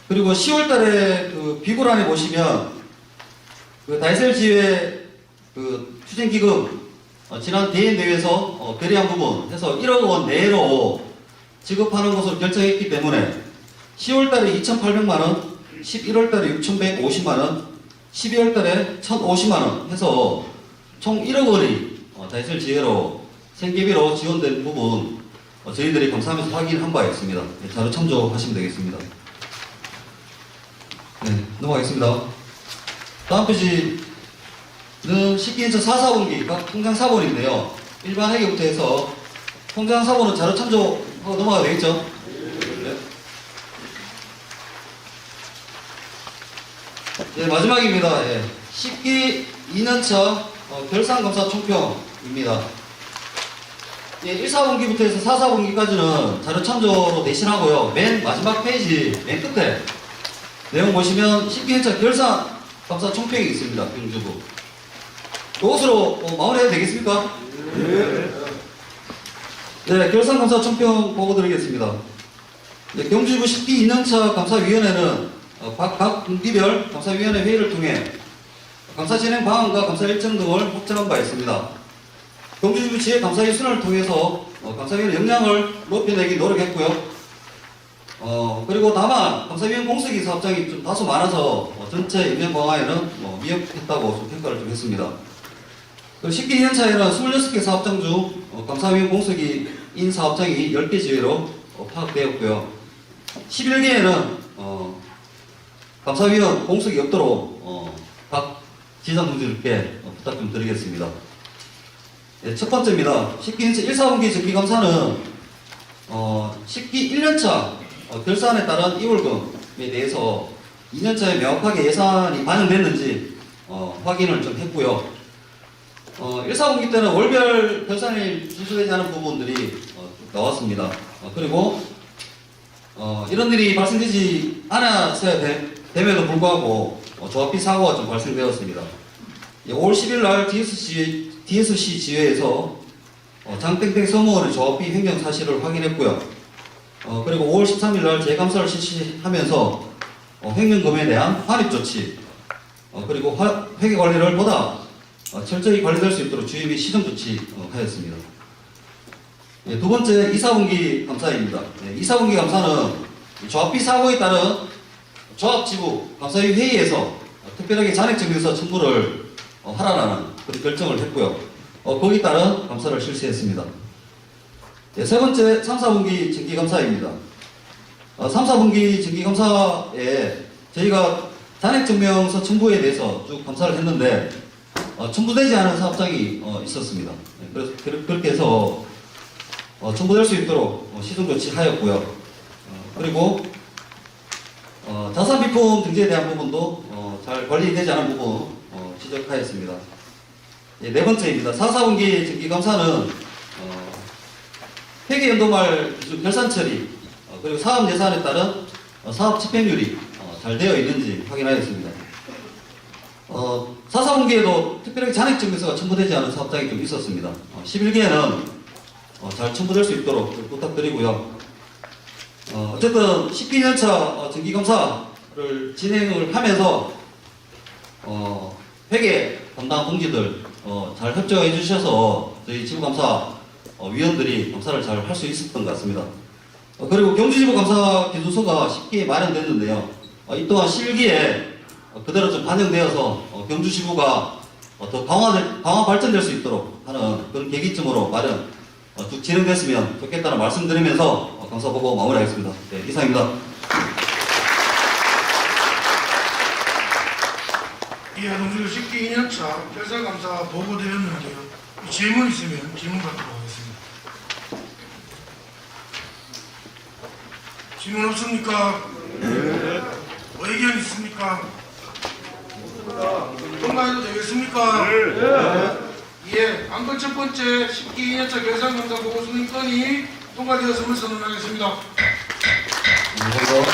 그리고 10월달에 그 비굴안에 보시면 그 다이셀지회 그 추진기금 지난 대인대회에서 결의한 부분 해서 1억 원 내로 지급하는 것으로 결정했기 때문에 10월달에 2,800만 원, 11월달에 6,150만원, 12월달에 1,050만원 해서 총 1억 원이 다이셀 지혜로 생계비로 지원된 부분 저희들이 감사하면서 확인한 바 있습니다. 자료 참조하시면 되겠습니다. 넘어가겠습니다. 다음 페이지는 12인차 4사분기 각 통장 사본인데요. 일반 회계부터 해서 통장 사고는 자료 참조하고 넘어가야 되겠죠? 네. 네, 마지막입니다. 예. 10기 2년차 결산검사 총평입니다. 예, 1사분기부터 해서 4사분기까지는 자료 참조로 대신하고요. 맨 마지막 페이지 맨 끝에 내용 보시면 10기 2년차 결산검사 총평이 있습니다. 경주부. 이것으로 마무리해도 되겠습니까? 네, 결산검사 총평 보고 드리겠습니다. 네, 경주부 10기 2년차 감사위원회는 각 분기별 감사위원회 회의를 통해 감사 진행 방안과 감사 일정 등을 확정한 바 있습니다. 경주지부 지회 감사위 순환을 통해서 감사위원회 역량을 높여내기 노력했고요. 그리고 다만 감사위원 공석이 사업장이 좀 다소 많아서 전체 역량 방안에는 미흡했다고 좀 평가를 좀 했습니다. 10기 2년차에는 26개 사업장 중 감사위원 공석인 사업장이 10개 지회로 파악되었고요. 11개에는 감사위원 공석이 없도록 각 지장 동지들께 부탁 좀 드리겠습니다. 네, 첫 번째입니다. 10기 1사분기 정기감사는 10기 1년차 결산에 따른 이월금에 대해서 2년차에 명확하게 예산이 반영됐는지 확인을 좀 했고요. 1사분기 때는 월별 결산이 준수되지 않은 부분들이 나왔습니다. 그리고 이런 일이 발생되지 않았어야 됨에도 불구하고 조합비 사고가 좀 발생되었습니다. 5월 10일 날 DSC 지회에서 장땡땡 서무원의 조합비 횡령 사실을 확인했고요. 그리고 5월 13일 날 재감사를 실시하면서 횡령금에 대한 환입 조치, 그리고 회계 관리를 보다 철저히 관리될 수 있도록 주의 및 시정 조치하였습니다. 두 번째 2사분기 감사입니다. 2사분기 감사는 조합비 사고에 따른 조합지부 감사위 회의에서 특별하게 잔액증명서 첨부를 하라는 그런 결정을 했고요. 거기에 따른 감사를 실시했습니다. 세 번째 3사분기 정기감사입니다. 3사분기 정기감사에 저희가 잔액증명서 첨부에 대해서 쭉 감사를 했는데 첨부되지 않은 사업장이 있었습니다. 그래서 그렇게 해서 첨부될 수 있도록 시정 조치하였고요. 그리고 자산 비품 등재에 대한 부분도 잘 관리되지 않은 부분 지적하였습니다. 네 번째입니다. 4사분기 정기감사는 회계연도말 기준 결산 처리 그리고 사업 예산에 따른 사업 집행률이 잘 되어 있는지 확인하였습니다. 4사분기에도 특별하게 잔액증명서가 첨부되지 않은 사업장이 좀 있었습니다. 11개에는 잘 첨부될 수 있도록 부탁드리고요. 어쨌든 10기 2년차 정기감사를 진행을 하면서 회계 담당 동지들 잘 협조해 주셔서 저희 지부감사 위원들이 감사를 잘 할 수 있었던 것 같습니다. 그리고 경주지부 감사 기준서가 10기에 마련됐는데요. 이 또한 실기에 그대로 좀 반영되어서 경주지부가 더 강화 발전될 수 있도록 하는 그런 계기점으로 쭉 진행됐으면 좋겠다는 말씀드리면서 감사 보고 마무리하겠습니다. 네, 이상입니다. 예, 동지들 10기 2년차 결산감사 보고 드렸는데요. 질문 있으면 질문 받도록 하겠습니다. 질문 없습니까? 네. 의견 있습니까? 통과해도 되겠습니까? 네. 예, 안건 첫 번째 10기 2년차 결산감사 보고 승인 건이 통과되었음을 선언하겠습니다. 감사합니다.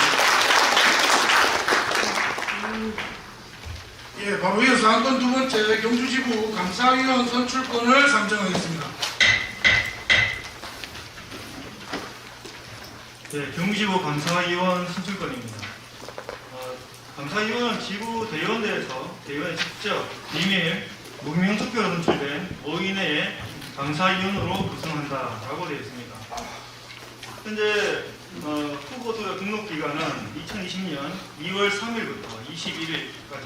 예, 바로 이어서 안건 두 번째 경주지부 감사위원 선출권을 상정하겠습니다. 네, 경주지부 감사위원 선출권입니다. 감사위원은 지부 대의원대에서 대의원이 직접 비밀 무기명 투표로 선출된 5인 내에 감사위원으로 구성한다라고 되어 있습니다. 현재 후보 투표 등록 기간은 2020년 2월 3일부터 21일까지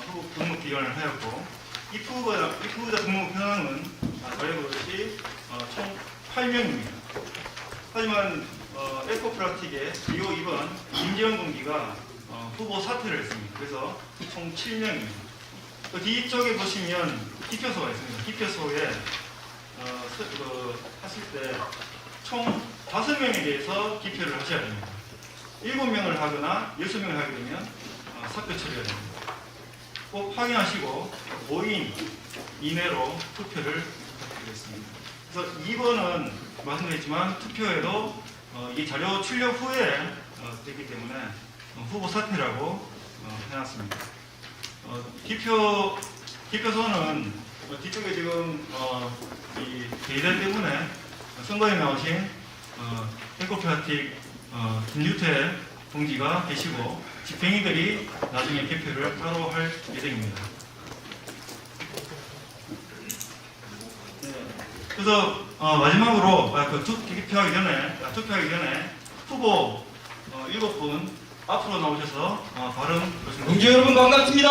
후보 등록 기간을 하였고 입후보자 등록 현황은 다래보듯이 총 8명입니다. 하지만 에코프라틱의 기호 2번 임지영 동기가 후보 사퇴를 했습니다. 그래서 총 7명입니다. 그 뒤쪽에 보시면 기표소가 있습니다. 기표소에 하실 때 총 5명에 대해서 기표를 하셔야 됩니다. 7명을 하거나 6명을 하게 되면 사표 처리가 됩니다. 꼭 확인하시고 5인 이내로 투표를 부탁드리겠습니다. 그래서 2번은 말씀드렸지만 투표에도 이 자료 출력 후에 되기 때문에 후보 사퇴라고 해놨습니다. 기표소는 뒤쪽에 지금 이 대의대 때문에 선거에 나오신 데모크라틱 김유태 동지가 계시고 집행위들이 나중에 개표를 따로 할 예정입니다. 네. 그래서 마지막으로 투표하기 전에 후보 7분 앞으로 나오셔서 발언 말씀드리겠습니다. 동지 여러분 반갑습니다.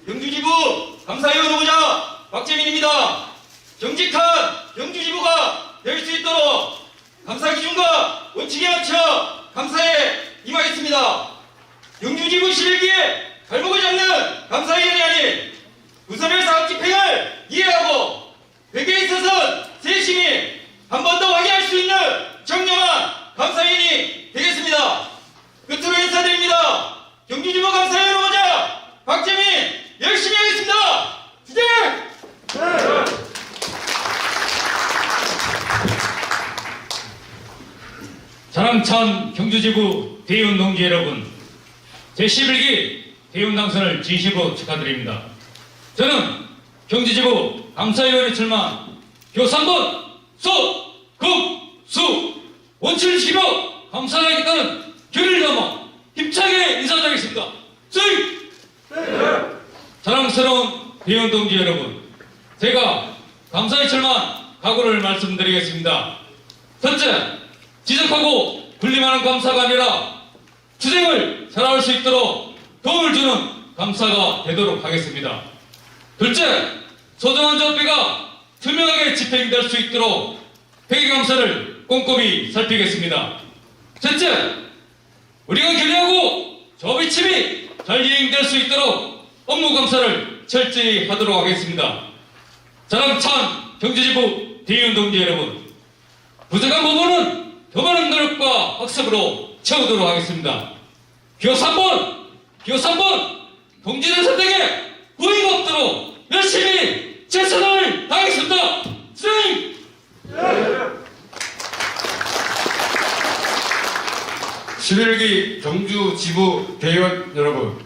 경주지부 감사위원 후보자 박재민입니다. 정직한 경주지부가 될 수 있도록 감사 기준과 원칙에 맞춰 감사에 임하겠습니다. 경주지부 11기에 발목을 잡는 감사위원이 아닌 부서별 사업 집행을 이해하고 회계에 있어서 세심히 한 번 더 확인할 수 있는 정량한 감사위원이 되겠습니다. 끝으로 인사드립니다. 경주지부 감사위원 후보자 박재민 열심히 하겠습니다. 주제! 자랑찬 경주지부 대의원 동지 여러분, 제11기 대의원 당선을 진심으로 축하드립니다. 저는 경주지부 감사위원회 출마한 교 3번 소국수 원칙을 지키며 감사하겠다는 결의를 담아 힘차게 인사드리겠습니다. 수익! 자랑스러운 대의원 동지 여러분, 제가 감사에 출마한 각오를 말씀드리겠습니다. 첫째, 지적하고 군림하는 감사가 아니라 투쟁을 잘할 수 있도록 도움을 주는 감사가 되도록 하겠습니다. 둘째, 소정한 조합비가 투명하게 집행될 수 있도록 회계감사를 꼼꼼히 살피겠습니다. 셋째, 우리가 결의하고 조비침이 잘 이행될 수 있도록 업무감사를 철저히 하도록 하겠습니다. 자랑찬 경주지부 대의원 동지 여러분, 부족한 부분은 더 많은 노력과 학습으로 채우도록 하겠습니다. 교 3번 동지들 선택에 후회가 없도록 열심히 최선을 다하겠습니다. 수행! 11기 경주지부 대의원 여러분,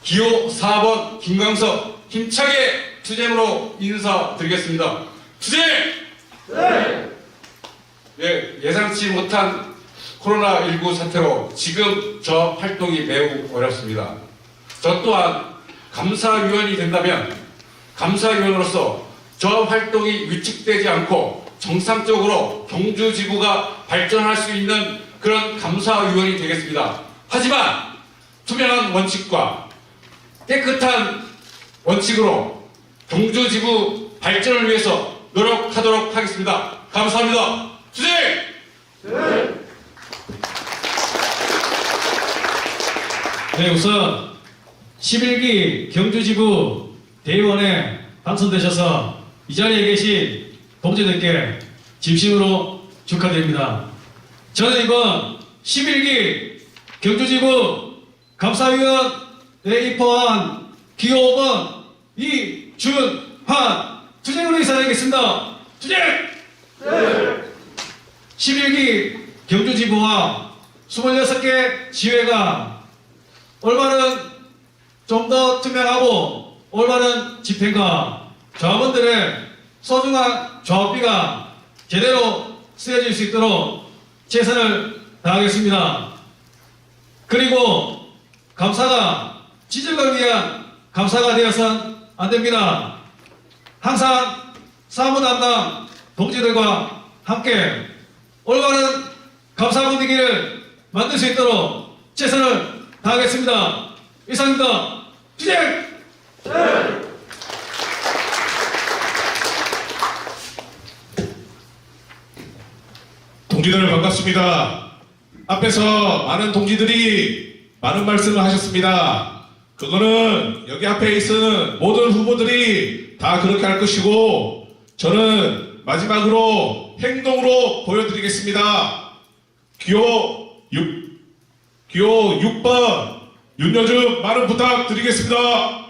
기호 4번 김광석 힘차게 투쟁으로 인사드리겠습니다. 투쟁! 예, 예상치 못한 코로나19 사태로 지금 저 활동이 매우 어렵습니다. 저 또한 감사위원이 된다면 감사위원으로서 저 활동이 위축되지 않고 정상적으로 경주지부가 발전할 수 있는 그런 감사위원이 되겠습니다. 하지만 투명한 원칙과 깨끗한 원칙으로 경주지부 발전을 위해서 노력하도록 하겠습니다. 감사합니다. 주席! 네, 우선 11기 경주지부 대의원에 당선되셔서 이 자리에 계신 동지들께 진심으로 축하드립니다. 저는 이번 11기 경주지부 감사위원에 입헌한 기호 5번 이준환 투쟁으로 인사드리겠습니다. 투쟁! 11기 경주지부와 26개 지회가 올바른 좀 더 투명하고 올바른 집행과 조합원들의 소중한 조합비가 제대로 쓰여질 수 있도록 최선을 다하겠습니다. 그리고 감사가 지적을 위한 감사가 되어서는 안 됩니다. 항상 사무 담당 동지들과 함께 올바른 감사 분위기를 만들 수 있도록 최선을 다하겠습니다. 이상입니다. 투쟁! 동지들 반갑습니다. 앞에서 많은 동지들이 많은 말씀을 하셨습니다. 그거는 여기 앞에 있는 모든 후보들이 다 그렇게 할 것이고, 저는 마지막으로 행동으로 보여드리겠습니다. 기호 6번 윤여준 많은 부탁드리겠습니다.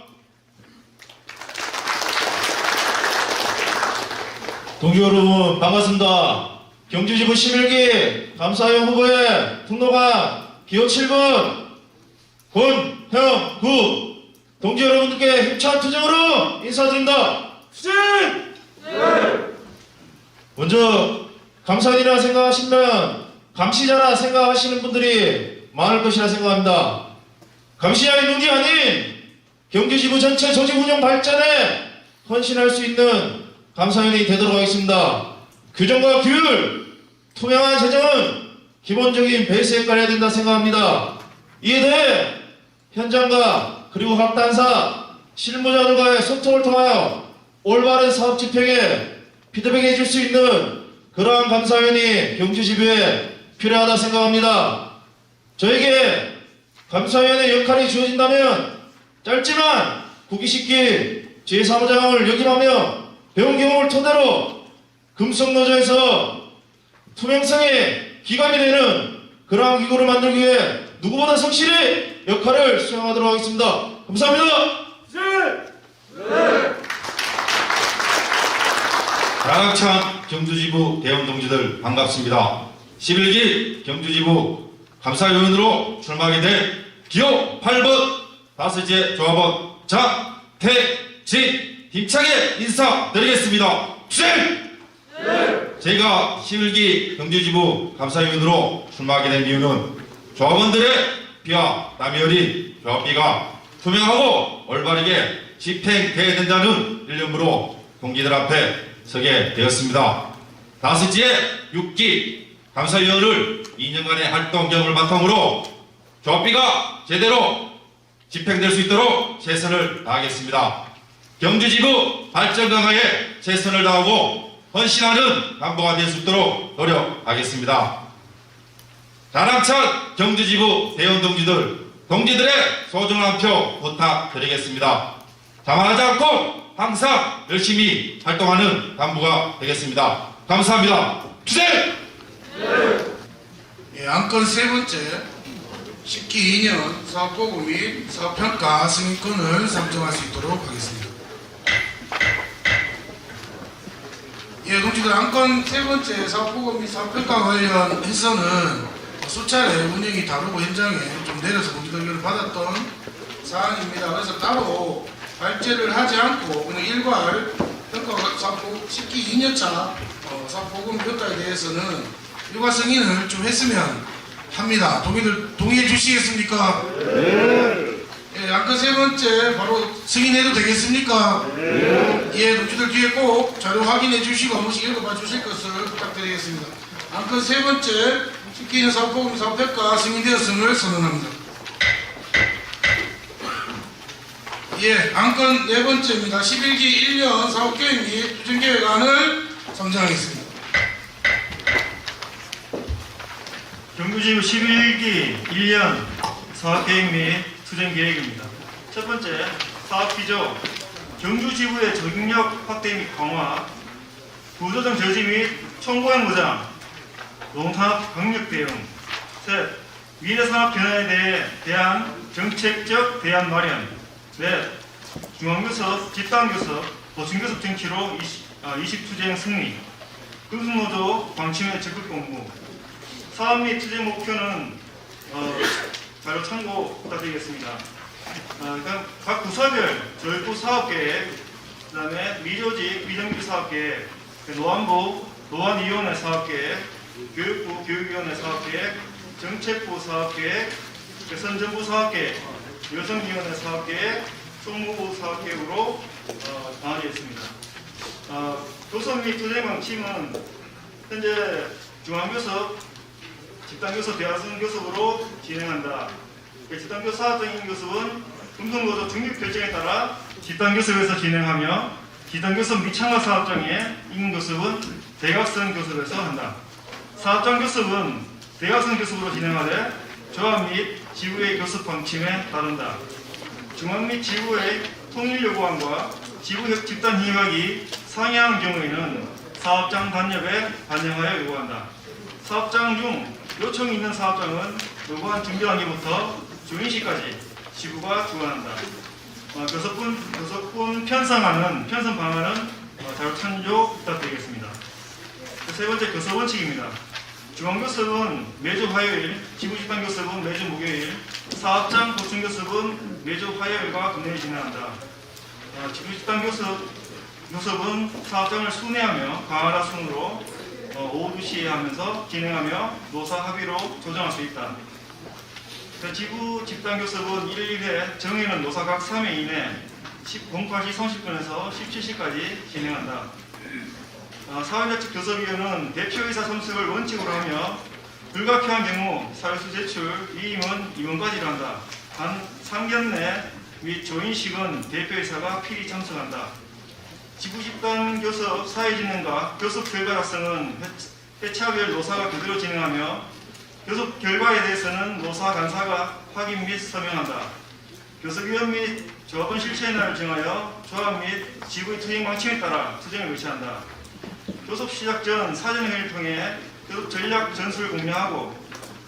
동지 여러분 반갑습니다. 경주지부 11기 감사위원 후보에 등록한 기호 7번 권형구 동지 여러분들께 힘찬 투쟁으로 인사드립니다. 투쟁! 먼저 감사원이라 생각하시면 감시자라 생각하시는 분들이 많을 것이라 생각합니다. 감시자의 눈이 아닌 경주지부 전체 조직 운영 발전에 헌신할 수 있는 감사위원이 되도록 하겠습니다. 규정과 규율, 투명한 재정은 기본적인 베이스에 깔아야 된다 생각합니다. 이에 대해 현장과 그리고 각 단사, 실무자들과의 소통을 통하여 올바른 사업 집행에 피드백해 줄 수 있는 그러한 감사위원이 경주지부에 필요하다 생각합니다. 저에게 감사위원의 역할이 주어진다면 짧지만 국기식기 제3호장을 역임하며 배운 경험을 토대로 금속노조에서 투명성의 기감이 되는 그러한 기구를 만들기 위해 누구보다 성실히 역할을 수행하도록 하겠습니다. 감사합니다. 양학찬 경주지부 대원 동지들 반갑습니다. 11기 경주지부 감사위원으로 출마하게 된 기호 8번 다섯째 조합원 장태진 힘차게 인사드리겠습니다. 투쟁! 제가 11기 경주지부 감사위원으로 출마하게 된 이유는 조합원들의 피와 땀이 흘린 조합비가 투명하고 올바르게 집행돼야 된다는 일념으로 동지들 앞에 서게 되었습니다. 다섯째 6기 감사위원을 2년간의 활동 경험을 바탕으로 조합비가 제대로 집행될 수 있도록 최선을 다하겠습니다. 경주지부 발전 강화에 최선을 다하고 헌신하는 간부가 될 수 있도록 노력하겠습니다. 자랑찬 경주지부 대원 동지들의 소중한 표 부탁드리겠습니다. 자만하지 않고 항상 열심히 활동하는 간부가 되겠습니다. 감사합니다. 투쟁! 예, 안건 세 번째 10기 2년 사업보고 및 사업평가 승인권을 상정할 수 있도록 하겠습니다. 예, 동지들 안건 세 번째 사업보고 및 사업평가 관련해서는 수차례 운영이 다르고 현장에 좀 내려서 동지들 의견을 받았던 사안입니다. 그래서 따로 발제를 하지 않고 그냥 일괄 평가 사업보고 10기 2년차 사업보고 평가에 대해서는 일괄 승인을 좀 했으면 합니다. 동의들 동의해 주시겠습니까? 예, 안건 세 번째 바로 승인해도 되겠습니까? 예, 동지들 뒤에 꼭 자료 확인해 주시고 한 번씩 읽어봐 주실 것을 부탁드리겠습니다. 안건 세 번째 10기 2년 사업보험 사업평가 승인되었음을 선언합니다. 예, 안건 네 번째입니다. 11기 1년 사업계획 및 추진계획안을 상정하겠습니다. 경주지부 11기 1년 사업계획 및 투쟁계획입니다. 첫 번째, 사업기조, 경주지부의 적응력 확대 및 강화, 부조정 저지 및 총고용 보장, 농산업 강력 대응. 셋, 미래산업 변화에 대한 정책적 대안 마련. 넷, 중앙교섭, 집단교섭, 보충교섭 정치로 20투쟁 승리. 금속노조 방침의 적극 공부. 사업 및 투쟁 목표는 자료 참고 부탁드리겠습니다. 각 부서별 조율부 사업계획, 그 다음에 미조직 비정규 사업계획, 노안부 노안위원회 사업계획, 교육부 교육위원회 사업계획, 정책부 사업계획, 선정부 사업계획, 여성위원회 사업계획, 총무부 사업계획으로 나눠져 있습니다. 교섭 및 투쟁 방침은 현재 중앙교섭, 집단교섭, 대학생 교섭으로 진행한다. 집단교섭 사업적인 교섭은 금속노조 중립 결정에 따라 집단교섭에서 진행하며 집단교섭 미창화 사업장의 임금교섭은 대각선 교섭에서 한다. 사업장 교섭은 대각선 교섭으로 진행하되 조합 및 지부의 교섭 방침에 따른다. 중앙 및 지부의 통일 요구안과 지부협 집단 협약이 상이하는 경우에는 사업장 단협에 반영하여 요구한다. 사업장 중 요청이 있는 사업장은 요구한 준비 단계부터 주인시까지 지부가 주관한다. 교섭분 편성하는 편성 방안은 자료 참조 부탁드리겠습니다. 세 번째 교섭 원칙입니다. 중앙교섭은 매주 화요일, 지부집단교섭은 매주 목요일, 사업장 보충교섭은 매주 화요일과 금요일 진행한다. 지부집단교섭은 사업장을 순회하며 강화라 순으로 오후 2시에 하면서 진행하며 노사 합의로 조정할 수 있다. 지부 집단교섭은 1회 정해는 노사 각 3회 이내 08시 30분에서 17시까지 진행한다. 사회자 측 교섭위원은 대표이사 참석을 원칙으로 하며 불가피한 경우 사유수 제출, 위임은 임원까지로 한다. 단 상견례 및 조인식은 대표이사가 필히 참석한다. 지부집단 교섭 사회진행과 교섭 결과 작성은 회차별 노사가 그대로 진행하며 교섭 결과에 대해서는 노사 간사가 확인 및 서명한다. 교섭위원 및 조합원 실체의 날을 정하여 조합 및 지부의 투쟁 방침에 따라 투쟁을 개최한다. 교섭 시작 전 사전회의를 통해 교섭 전략 전술을 공유하고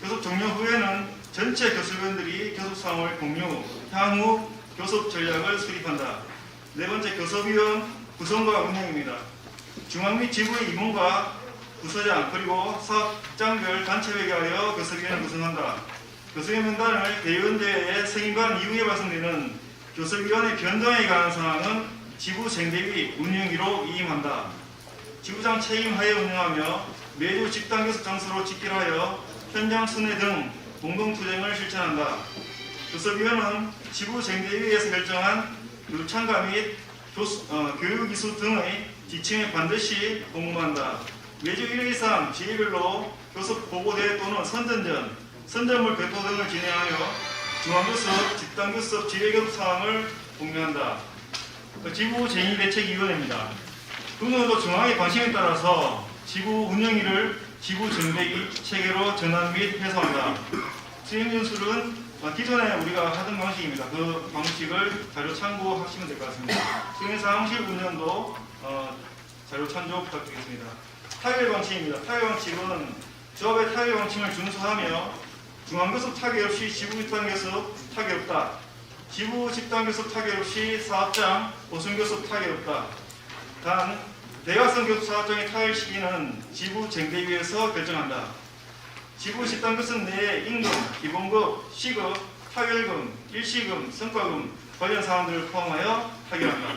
교섭 종료 후에는 전체 교섭위원들이 교섭 상황을 공유, 향후 교섭 전략을 수립한다. 네 번째 교섭위원 구성과 운영입니다. 중앙 및 지부의 임원과 부서장 그리고 사업장별 단체회계하여 교섭위원을 구성한다. 교섭위원 명단을 대의원대회의 승인관 이후에 발송되는 교섭위원회 변동에 관한 사항은 지부 쟁대위 운영위로 위임한다. 지부장 책임하에 운영하며 매주 집단교섭 장소로 집결하여 현장 순회 등 공동투쟁을 실천한다. 교섭위원은 지부 쟁대위에서 결정한 교육참가 및 교육이수 등의 지침에 반드시 공부한다. 매주 1회 이상 지회별로 교섭 보고대회 또는 선전전, 선전물 배포 등을 진행하여 중앙교섭, 집단교섭, 지회교섭 사항을 공유한다. 지부 쟁의대책위원회입니다. 군의원도 중앙의 관심에 따라서 지부 운영위를 지부 정대위 체계로 전환 및 해소한다. 수행연수는 기존에 우리가 하던 방식입니다. 그 방식을 자료 참고하시면 될 것 같습니다. 수행사무실 운영도 자료 참조 부탁드리겠습니다. 타결 방침입니다. 타결 방침은 조합의 타결 방침을 준수하며 중앙교섭 타결 없이 지부 집단교섭 타결 없다. 지부 집단교섭 타결 없이 사업장 보충교섭 타결 없다. 단 대각선 교섭 사업장의 타결 시기는 지부 쟁대위에서 결정한다. 지부 집단교섭 내에 임금, 기본급, 시급, 타결금, 일시금, 성과금 관련 사항들을 포함하여 타결한다.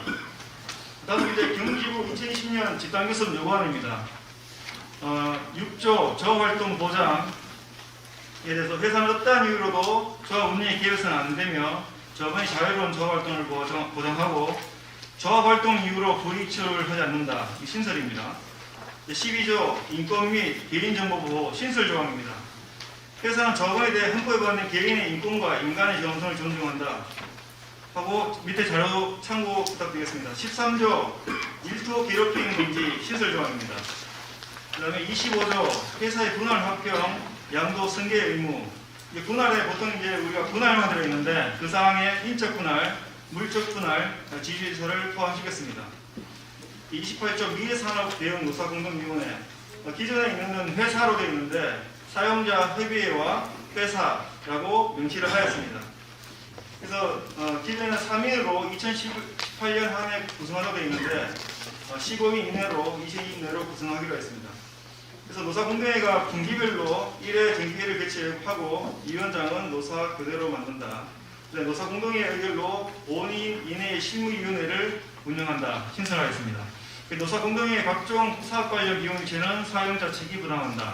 다음 이제 경기지부 2020년 집단교섭 요구안입니다. 6조 조합활동 보장에 대해서 회사는 어떠한 이유로도 조합 운영에 개입해서는 안 되며 조합원이 자유로운 조합활동을 보장하고 조합활동 이유로 불이익을 하지 않는다. 이 신설입니다. 12조 인권 및 개인정보보호 신설조항입니다. 회사는 조합원에 대해 헌법에 관한 개인의 인권과 인간의 정성을 존중한다. 하고 밑에 자료 참고 부탁드리겠습니다. 13조 일도 괴롭히는 금지 신설조항입니다. 그 다음에 25조 회사의 분할 합병, 양도 승계 의무. 분할에 보통 이제 우리가 분할만 들어있는데 그 사항에 인적 분할, 물적 분할, 지주이사를 포함시켰습니다. 28조 미래산업 대응 노사공동위원회. 기존에 있는 회사로 되어 있는데 사용자 협의회와 회사라고 명시를 하였습니다. 그래서 기존에는 3인으로 2018년 한 해 구성하도록 되어 있는데 15인 이내로 20인 이내로 구성하기로 했습니다. 그래서 노사공동회가 분기별로 1회 정기회를 개최하고 위원장은 노사 그대로 만든다. 노사공동회 의결로 5인 이내의 실무위원회를 운영한다. 신설하였습니다. 노사공동회의 각종 사업 관련 비용이체는 사용자 측이 부담한다.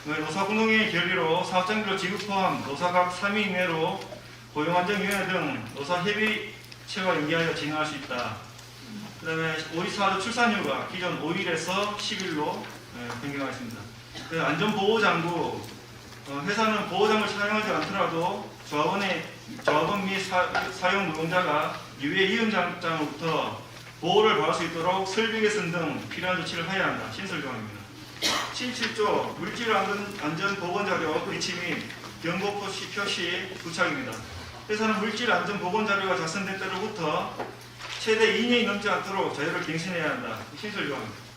노사공동회의 결의로 사업장별로 지급 포함 노사 각 3인 이내로 고용안정위원회 등 노사협의체와 연계하여 진행할 수 있다. 그 다음에 5.24조 출산휴가 기존 5일에서 10일로 변경하겠습니다. 안전보호장구 회사는 보호장구를 사용하지 않더라도 조합원 및 사용 노동자가 유해 이음장으로부터 보호를 받을 수 있도록 설비 개선 등 필요한 조치를 해야 한다. 신설조항입니다. 77조 물질안전보건자료 비치 및 경고 표시 부착입니다. 회사는 물질안전보건자료가 작성된 때로부터 최대 2년이 넘지 않도록 자료를 갱신해야 한다. 신설조항입니다.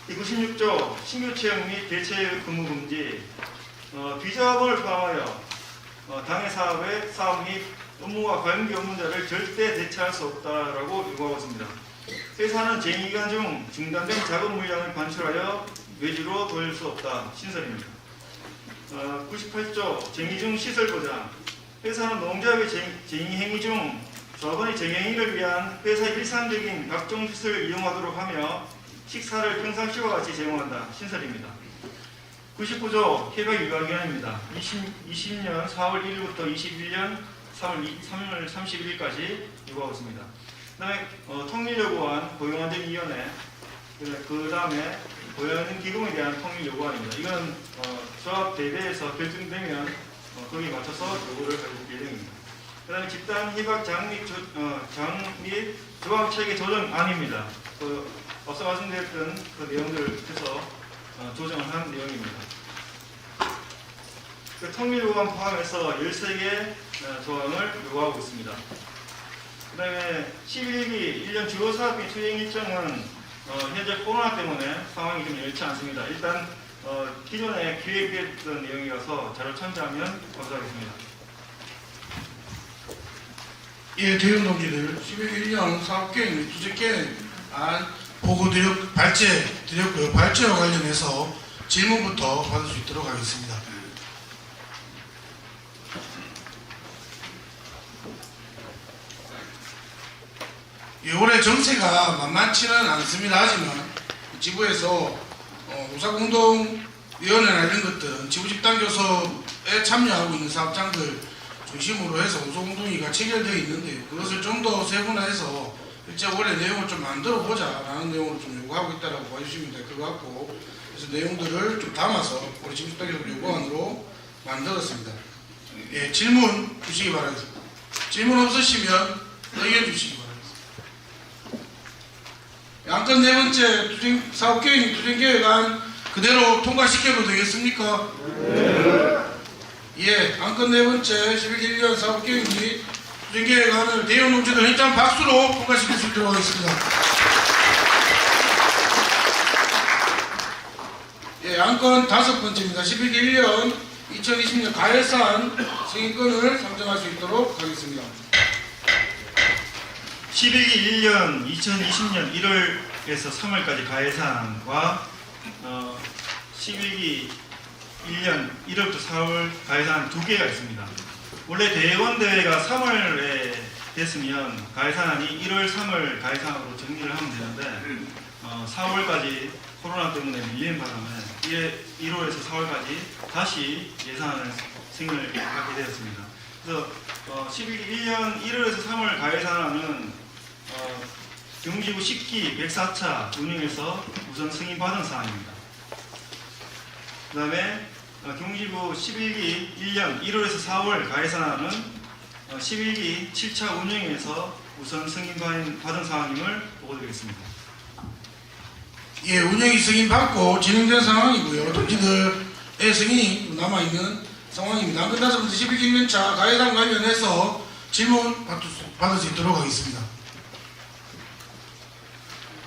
96조 신규 채용 및 대체 근무 금지, 비자금을 포함하여 당해 사업의 사업 및 업무와 관계 업무자를 절대 대체할 수 없다라고 요구하고 있습니다. 회사는 쟁의기간 중 중단된 작업 물량을 반출하여 외주로 돌릴 수 없다. 신설입니다. 98조 쟁의 중 시설 보장. 회사는 농자의 쟁의 행위 중 조합원의 쟁행위를 위한 회사 일상적인 각종 시설을 이용하도록 하며 식사를 평상시와 같이 제공한다. 신설입니다. 99조 협약 유효기간입니다. 20년 4월 1일부터 21년 3월 31일까지 요구하고 있습니다. 그 다음에 통일요구안 고용안전위원회, 그 다음에 고용안전기금에 대한 통일요구안입니다. 이건 조합 대회에서 결정되면 거기에 맞춰서 요구를 할 예정입니다. 그 다음에 집단 협약 장 및 조합체계 조정안입니다. 앞서 말씀드렸던 그 내용들을 해서 조정을 한 내용입니다. 그 통일요구안 포함해서 13개 조항을 요구하고 있습니다. 그 다음에 11기 1년 주요사업비 투쟁 일정은 현재 코로나 때문에 상황이 좀 여의치 않습니다. 일단 기존에 기획했던 내용이라서 자료 참조하면 감사하겠습니다. 예, 대원 동지들 11년 사업계획 및 투쟁계획안 보고드렸 발제드렸고요. 발제와 관련해서 질문부터 받을 수 있도록 하겠습니다. 예, 올해 정세가 만만치는 않습니다. 하지만 지부에서 우사공동위원회나 이런 것들은 지부 집단 교섭에 참여하고 있는 사업장들 중심으로 해서 우사공동위가 체결되어 있는데 그것을 좀 더 세분화해서 실제 올해 내용을 좀 만들어 보자라는 내용을 좀 요구하고 있다라고 봐주시면 될 것 같고, 그래서 내용들을 좀 담아서 우리 지부 집단 교섭 요구안으로 만들었습니다. 예, 질문 주시기 바라겠습니다. 질문 없으시면 의견 주시기 바랍니다. 안건 네 번째 사업계획 투쟁계획안 그대로 통과시켜도 되겠습니까? 네. 예, 안건 네 번째 11기 1년 사업계획 및 투쟁계획안을 대의원 동지들 일단 박수로 통과시킬 수 있도록 하겠습니다. 예, 안건 다섯 번째입니다. 11기 1년 2020년 가해산 승인권을 상정할 수 있도록 하겠습니다. 11기 1년 2020년 1월에서 3월까지 가해사항과 11기 1년 1월부터 4월 가해사항 두 개가 있습니다. 원래 대의원대회가 3월에 됐으면 가해사항이 1월, 3월 가해사항으로 정리를 하면 되는데 4월까지 코로나 때문에 밀리는 바람에 1월에서 4월까지 다시 예산안을 승인을 하게 되었습니다. 그래서 11기 1년 1월에서 3월 가해사항은 경기지구 10기 104차 운영에서 우선 승인받은 사항입니다. 그 다음에 경기지구 11기 1년 1월에서 4월 가해사항은 11기 7차 운영에서 우선 승인받은 사항임을 보고드리겠습니다. 예, 운영이 승인받고 진행된 상황이고요. 동지들의 승인이 남아있는 상황입니다. 끝나서 11기 1년차 가해사항 관련해서 질문 받을 수 있도록 하겠습니다.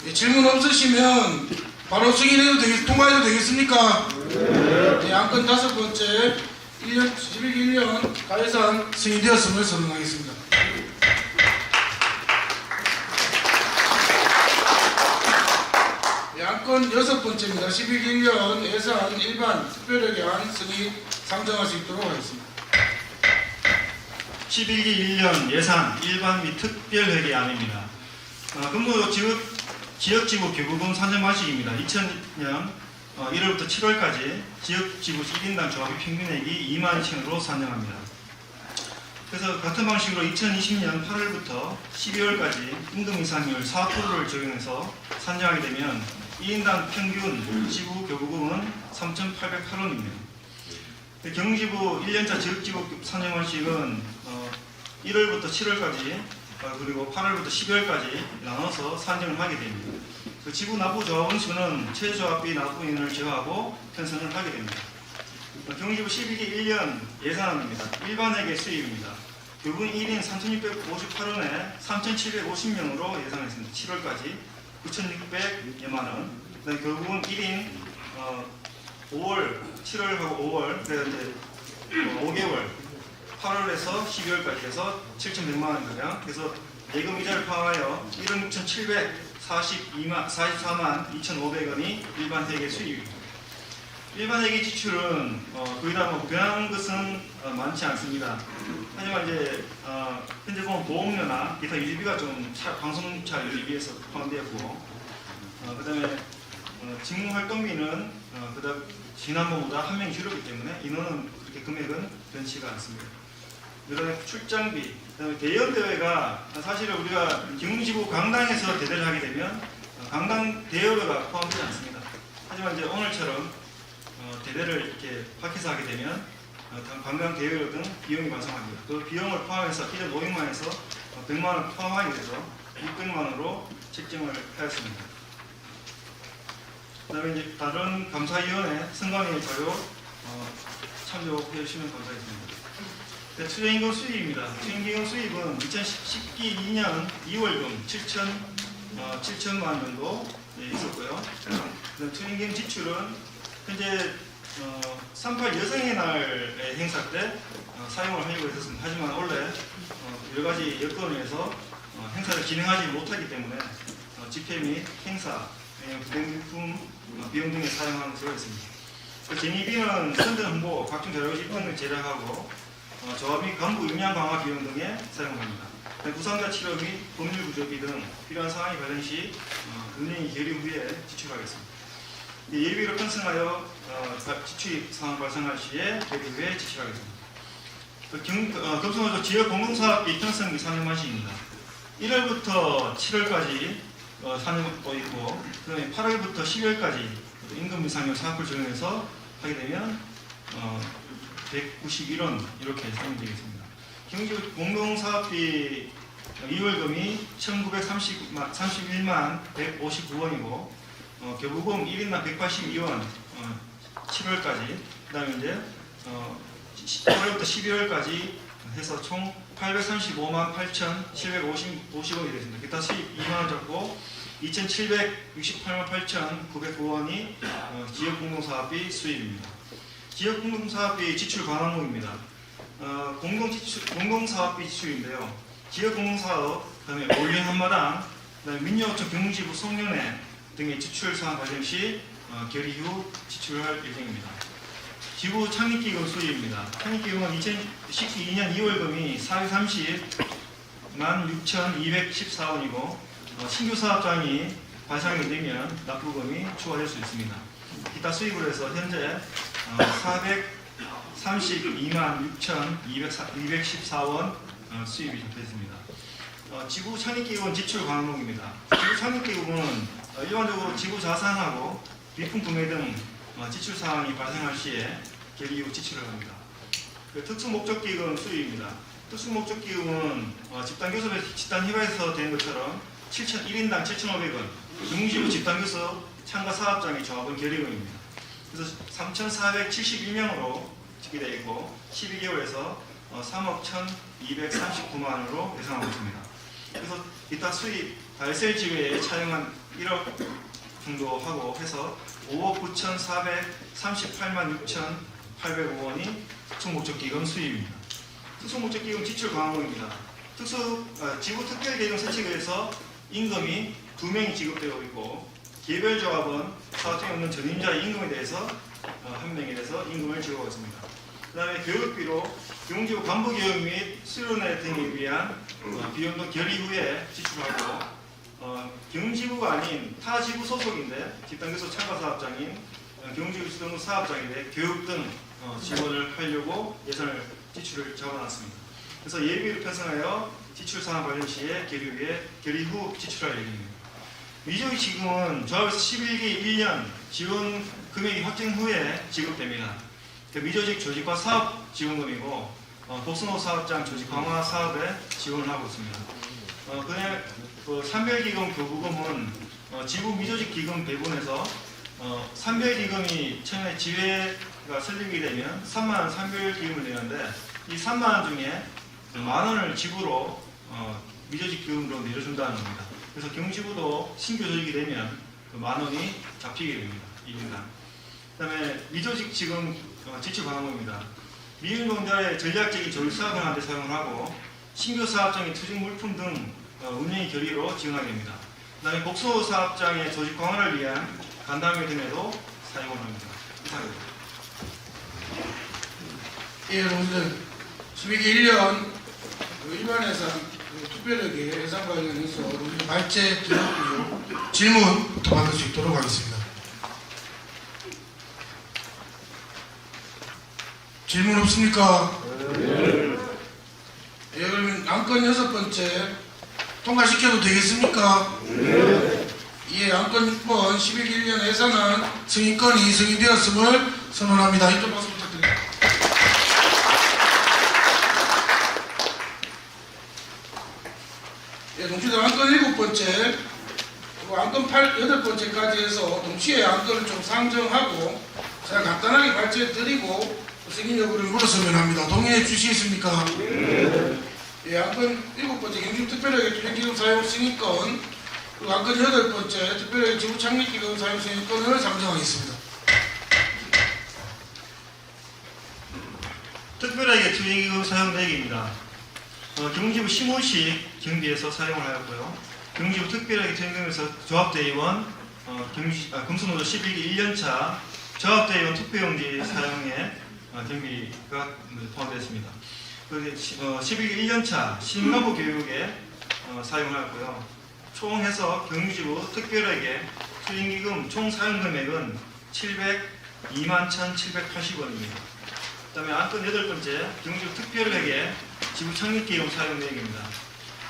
예, 질문 없으시면 바로 승인해도 통과해도 되겠습니까? 네. 안건 다섯 번째 11기 1년 가해사항 승인되었음을 선언하겠습니다. 네, 안건 여섯 번째입니다. 11기 1년 예산 일반 특별회계안 승인 상정할 수 있도록 하겠습니다. 11기 1년 예산 일반 및 특별회계안입니다. 근무 지역지구 교부금 산정 방식입니다. 2000년 1월부터 7월까지 지역지구 1인당 조합비 평균액이 22,000원으로 산정합니다. 그래서 같은 방식으로 2020년 8월부터 12월까지 임금 인상률 4%를 적용해서 산정하게 되면 1인당 평균 지구 교부금은 3,808원입니다. 경지부 1년차 지역지구 산정 방식은 1월부터 7월까지 그리고 8월부터 12월까지 나눠서 산정을 하게 됩니다. 그 지구 납부 조합원 수는 최저조합비 납부인을 제외하고 편성을 하게 됩니다. 경기지구 12기 1년 예산안입니다. 일반회계 수입입니다. 교분 1인 3,658원에 3,750명으로 예상했습니다. 7월까지 9,600여만 원. 그다음에 결국은 1인 5월, 7월하고 5월, 그래서 이제 5개월, 8월에서 12월까지 해서 7,100만 원가량. 그래서 예금 이자를 포함하여 1억 6,744만 2,500원이 일반 회계 수입입니다. 일반 회계 지출은 거의 다 뭐 변한 것은 많지 않습니다. 하지만 이제 현재 보면 보험료나 기타 유지비가 좀 방송차 유지비에서 포함되었고, 그다음에 직무활동비는 그다음 지난번보다 한 명이 줄었기 때문에 인원은 그렇게 금액은 변치가 않습니다. 그다음에 출장비, 그다음에 대형 대회가 사실은 우리가 경기지구 강당에서 대회를 하게 되면 강당 대여료가 포함되지 않습니다. 하지만 이제 오늘처럼 대회를 이렇게 밖에서 하게 되면 관광 대여료 등 비용이 발생합니다. 그 비용을 포함해서 기존 500만에서 100만 원 포함하게 돼서 600만 원으로 책정을 하였습니다. 그다음에 이제 다른 감사위원회 선관위 자료 참조해 주시면 감사하겠습니다. 네, 추정임금 수입입니다. 추정임금 수입은 2012년 2월금 7천만 원 정도 있었고요. 추정임금 지출은 현재 38 여성의 날의 행사 때 사용을 하려고 했었습니다. 하지만 원래 여러 가지 여건을 위해서 행사를 진행하지 못하기 때문에 집회 및 행사, 부대품 비용 등에 사용하는 것으로 했습니다. 재미비는 선전 홍보, 각종 자료지 등을 제작하고 조합 및 간부 역량 강화 비용 등에 사용합니다. 부상자 치료 및 법률 구조비 등 필요한 사항이 발생 시 은행이 결의 후에 지출하겠습니다. 예비로 편성하여 지출 상황 발생할 시에 결의 후에 지출하겠습니다. 금속노조 지역 공동사업비 편성비 3년만씩입니다. 1월부터 7월까지 4년 있고, 그다음에 8월부터 12월까지 임금 인상률 사업을 적용해서 하게 되면 191원 이렇게 사용되겠습니다. 경주 공동사업비 2월금이 1,931만 159원이고 교부금 1인당 182원 7월까지, 그다음에 이제 8월부터 12월까지 해서 총 835만 8,750원이 되겠습니다. 기타 수입 2만 원 잡고 2,768만 8,909원이 지역공동사업비 수입입니다. 지역공동사업비 지출 관항목입니다. 공동사업비 지출인데요. 지역공동사업, 그다음에 올림 한마당, 그다음에 민요청 경지부 송년회 등의 지출 사항 발생 시 결의 후 지출할 예정입니다. 지부 창립기금 수입입니다. 창립기금은 2012년 2월금이 430만 6,214원이고 신규 사업장이 발생이 되면 납부금이 추가될 수 있습니다. 기타 수입으로 해서 현재 432만 6,214원 수입이 잡혀 있습니다. 지구 창립기금은 지출 관항목입니다. 지구 창립기금은 일반적으로 지구 자산하고 비품 구매 등 지출 사항이 발생할 시에 결의 후 지출을 합니다. 특수목적기금 수입입니다. 특수목적기금은 집단협약에서 된 것처럼 1인당 7,500원, 중지부 집단교섭 참가 사업장의 조합은 결의금입니다. 그래서 3,471명으로 집계되어 있고 12개월에서 3억 1,239만 원으로 예상하고 있습니다. 그래서 기타 수입 달셀 지회에 차용한 1억 정도 하고 해서 5억 9,438만 6,805원이 특수목적기금 수입입니다. 특수목적기금 지출 관항목입니다. 지구 특별계정 세척에 의해서 임금이 2명이 지급되고 있고 개별조합은 사업장에 없는 전임자의 임금에 대해서 1명에 대해서 임금을 지급하고 있습니다. 그 다음에 교육비로 경주 간부교육 및 수련회 등에 위한 비용도 결의 후에 지출하고 경지부가 아닌 타 지부 소속인데 집단교섭 참가 사업장인 경지부 지도부 사업장에 대해 교육 등 지원을 하려고 예산을 지출을 잡아놨습니다. 그래서 예비를 편성하여 지출 사항 관련 시에 결의 후 지출할 예정입니다. 미조기 지금은 조합에서 11기 1년 지원 금액이 확정 후에 지급됩니다. 미조직 조직화 사업 지원금이고 복숭아 사업장 조직 강화 사업에 지원을 하고 있습니다. 그다음에 산별기금 교부금은 지부 미조직 기금 배분에서 산별기금이 처음에 지회가 설립이 되면 3만 원 산별기금을 내는데 이 3만 원 중에 만 원을 지부로 미조직 기금으로 내려준다는 겁니다. 그래서 경지부도 신규 조직이 되면 그 10,000원이 잡히게 됩니다. 1인당. 그다음에 미조직 지금 지출 방법입니다. 미운동자의 전략적인 조직 사업을 하는 데 사용을 하고 신규 사업장의 투쟁 물품 등 운영의 결의로 지원하게 됩니다. 그다음에 복수 사업장의 조직 강화를 위한 간담회 등에도 사용을 합니다. 이상입니다. 예, 여러분들, 수익이 1년 일반 예산, 특별하게 예산 관련해서 우리 발제 드렸고요. 질문부터 받을 수 있도록 하겠습니다. 질문 없습니까? 예, 그러면 안건 6번째 통과시켜도 되겠습니까? 예, 안건 6번 11.1년 예산안 승인건이 승인되었음을 선언합니다. 이쪽 박수 부탁드립니다. 예, 동시에 안건 7번째, 그리고 안건 8번째까지 해서 동시에 안건을 좀 상정하고 제가 간단하게 발제해드리고 승인 여부를 물었으면 합니다. 동의해 주시겠습니까? 예, 안건 7번째 경주특별하게 투쟁기금 사용 승인권, 그리고 안건 8번째 특별하게 지구창립기금 사용 승인권을 상정하겠습니다. 특별하게 투쟁기금 사용 계획입니다. 경기부 심호식 경비에서 사용을 하였고요. 경기부 특별하게 투쟁기금에서 조합대의원 금수노조 11기 1년차 조합대의원 투표용지 사용에 경비가 포함되었습니다. 11기 1년차 신마부 교육에 사용하였고요. 총 해서 경기지부 특별하게 투쟁기금 총 사용 금액은 721,780원입니다. 그 다음에 안건 8번째 경기지부 특별하게 지부 창립기금 사용 내역입니다.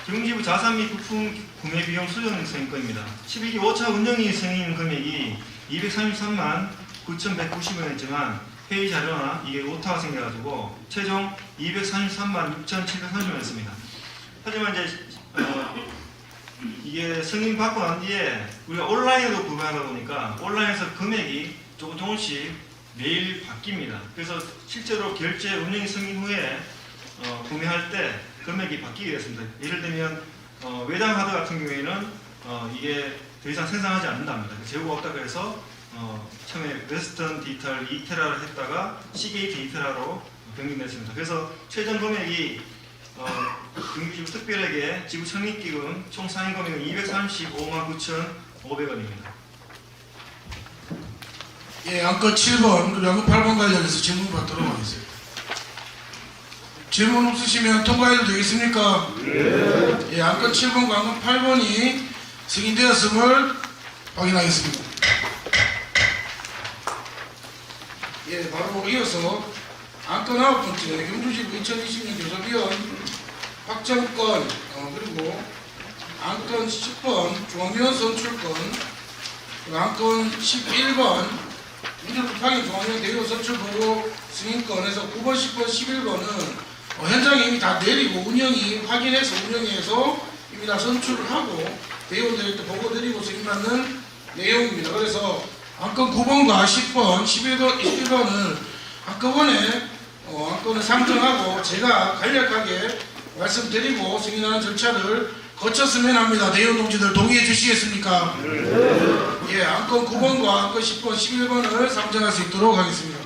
경기지부 자산 및 부품 구매 비용 수정 승인권입니다. 11기 5차 운영위 승인 금액이 233만 9,190원이었지만 회의 자료나 이게 오타가 생겨가지고 최종 233만 6,730원이었습니다. 하지만 이제 이게 승인 받고 난 뒤에 우리가 온라인으로 구매하다 보니까 온라인에서 금액이 조금씩 매일 바뀝니다. 그래서 실제로 결제 운영 승인 후에 구매할 때 금액이 바뀌게 됐습니다. 예를 들면 외장 하드 같은 경우에는 이게 더 이상 생산하지 않는답니다. 재고가 없다고 해서 처음에 웨스턴 디지털 2테라를 했다가 시게이트 2테라로 변경됐습니다. 그래서 최종 금액이 경기지부 특별하게 지부 창립기금 총 상인 금액은 235만 9,500원입니다. 예, 안건 7번 그리고 안건 8번 관련해서 질문 받도록 하겠습니다. 질문 없으시면 통과해도 되겠습니까? 예, 안건 7번과 안건 8번이 승인되었음을 확인하겠습니다. 예, 바로 이어서 안건 9번째 경주지부 2020년 교섭위원 확정권 그리고 안건 10번 중앙위원 선출권 그리고 안건 11번 민주노총 파견 중앙위원 대의원 선출 보고 승인권에서 9번, 10번, 11번은 현장에 이미 다 내리고 운영이 확인해서 운영해서 이미 다 선출을 하고 대의원들에게 보고 드리고 승인받는 내용입니다. 그래서 안건 9번과 10번, 11번을 한꺼번에 안건을 상정하고 제가 간략하게 말씀드리고 승인하는 절차를 거쳤으면 합니다. 대의원 동지들 동의해 주시겠습니까? 예, 안건 9번과 안건 10번, 11번을 상정할 수 있도록 하겠습니다.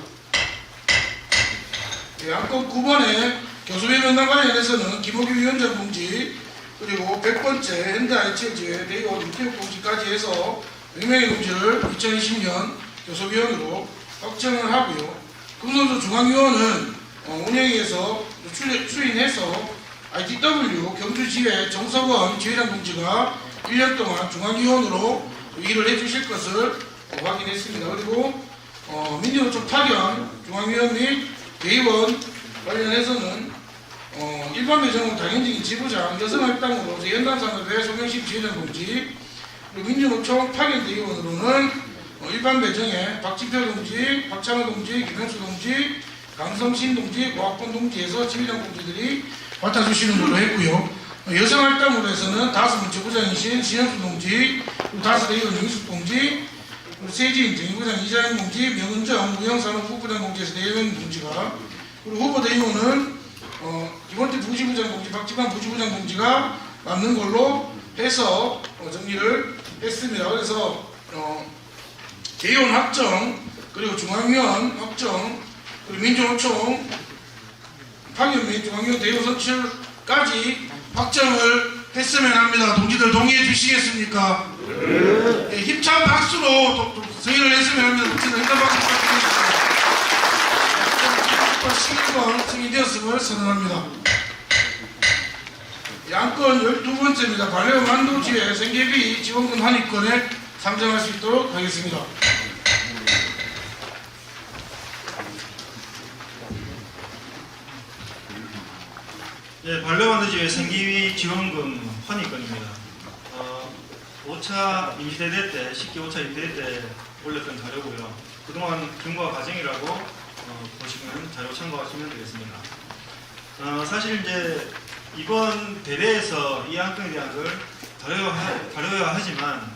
예, 안건 9번에 교수회 명단 관련해서는 김호규 위원장 동지 그리고 100번째 현대아이체즈의 대의원 유태욱 동지까지 해서 100명의 동지를 2020년 교섭위원으로 확정을 하고요. 금노조 중앙위원은 운영위에서 추인해서 ITW 경주지회 정석원 지회장 동지가 1년 동안 중앙위원으로 일을 해주실 것을 확인했습니다. 그리고 민주노총 파견 중앙위원 및 대의원 관련해서는 일반 배정은 당연적인 지부장 여성할당으로 연단산업회 송영식 지회장 동지 그리고 민주노총 파견 대의원으로는 일반 배정에 박진표 동지, 박찬호 동지, 김영수 동지, 강성신 동지, 고학번 동지에서 지휘장 동지들이 맡아주시는 걸로 했고요. 여성할당으로 해서는 다섯 지부장이신 신영수 동지, 그리고 다섯 대의원 영숙 동지, 그리고 세진 정의부장 이자영 동지, 명은정 무형산업副부장 동지에서 대의원 동지가 그리고 후보 대의원은 김원태 부지부장 동지, 박지관 부지부장 동지가 맡는 걸로 해서 정리를 했습니다. 그래서 대의원 확정, 그리고 중앙위원 확정, 그리고 민주노총 파견 중앙위원 대의원 선출까지 확정을 했으면 합니다. 동지들 동의해 주시겠습니까? 네, 힘찬 박수로 승인을 했으면 합니다. 동지들 힘찬 박수 부탁드리겠습니다. 11번 승인되었음을 선언합니다. 양건 12번째입니다. 관련 만도지회 생계비 지원금 환입권에 상정할 수 있도록 하겠습니다. 예, 반려만두지회 생계비 지원금 환입권입니다. 5차 임시대대 때, 10기 5차 임시대대 때 올렸던 자료고요. 그동안 경과 과정이라고 보시면 자료 참고하시면 되겠습니다. 사실 이제 이번 대회에서 이 안건에 대한 걸 다뤄야 하지만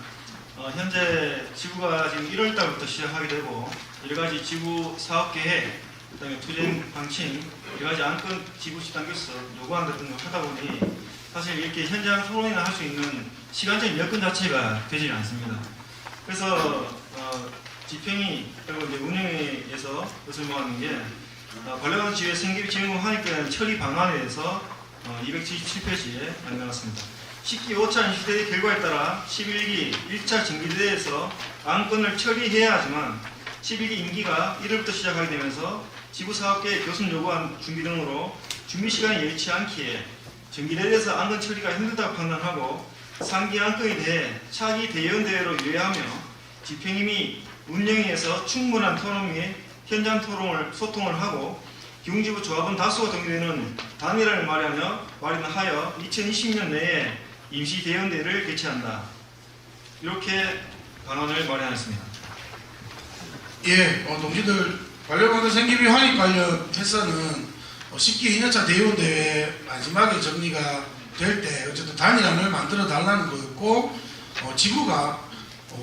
현재 지구가 지금 1월달부터 시작하게 되고 여러 가지 지구 사업 계획, 그다음에 투쟁 방침, 여러 가지 안건 지구 지단계에서 요구한 같은 걸 하다 보니 사실 이렇게 현장 토론이나 할 수 있는 시간적인 여건 자체가 되지 않습니다. 그래서 집행위 그리고 이제 운영위에서 것을 모아놓은 게 관련 지회 생계비 지원금 환입권 처리 방안에 대해서 277페이지에 남겨놨습니다. 10기 5차 임시대회 결과에 따라 11기 1차 정기대회에서 안건을 처리해야 하지만 11기 임기가 1월부터 시작하게 되면서 지구사업계획 교섭 요구안 준비 등으로 준비 시간이 여의치 않기에 정기대회에서 안건 처리가 힘들다고 판단하고 상기 안건에 대해 차기 대의원대회로 유예하며 집행임이 운영위에서 충분한 토론 및 현장 소통을 하고 기흥지구 조합원 다수가 동의되는 단일화를 마련하여 2020년 내에 임시대의원대회를 개최한다. 이렇게 방안을 마련했습니다. 예, 동지들 관련받은 생계비 환입 관련해서는 10기 2년차 대의원대회 마지막에 정리가 될 때 어쨌든 단일안을 만들어 달라는 거였고 지구가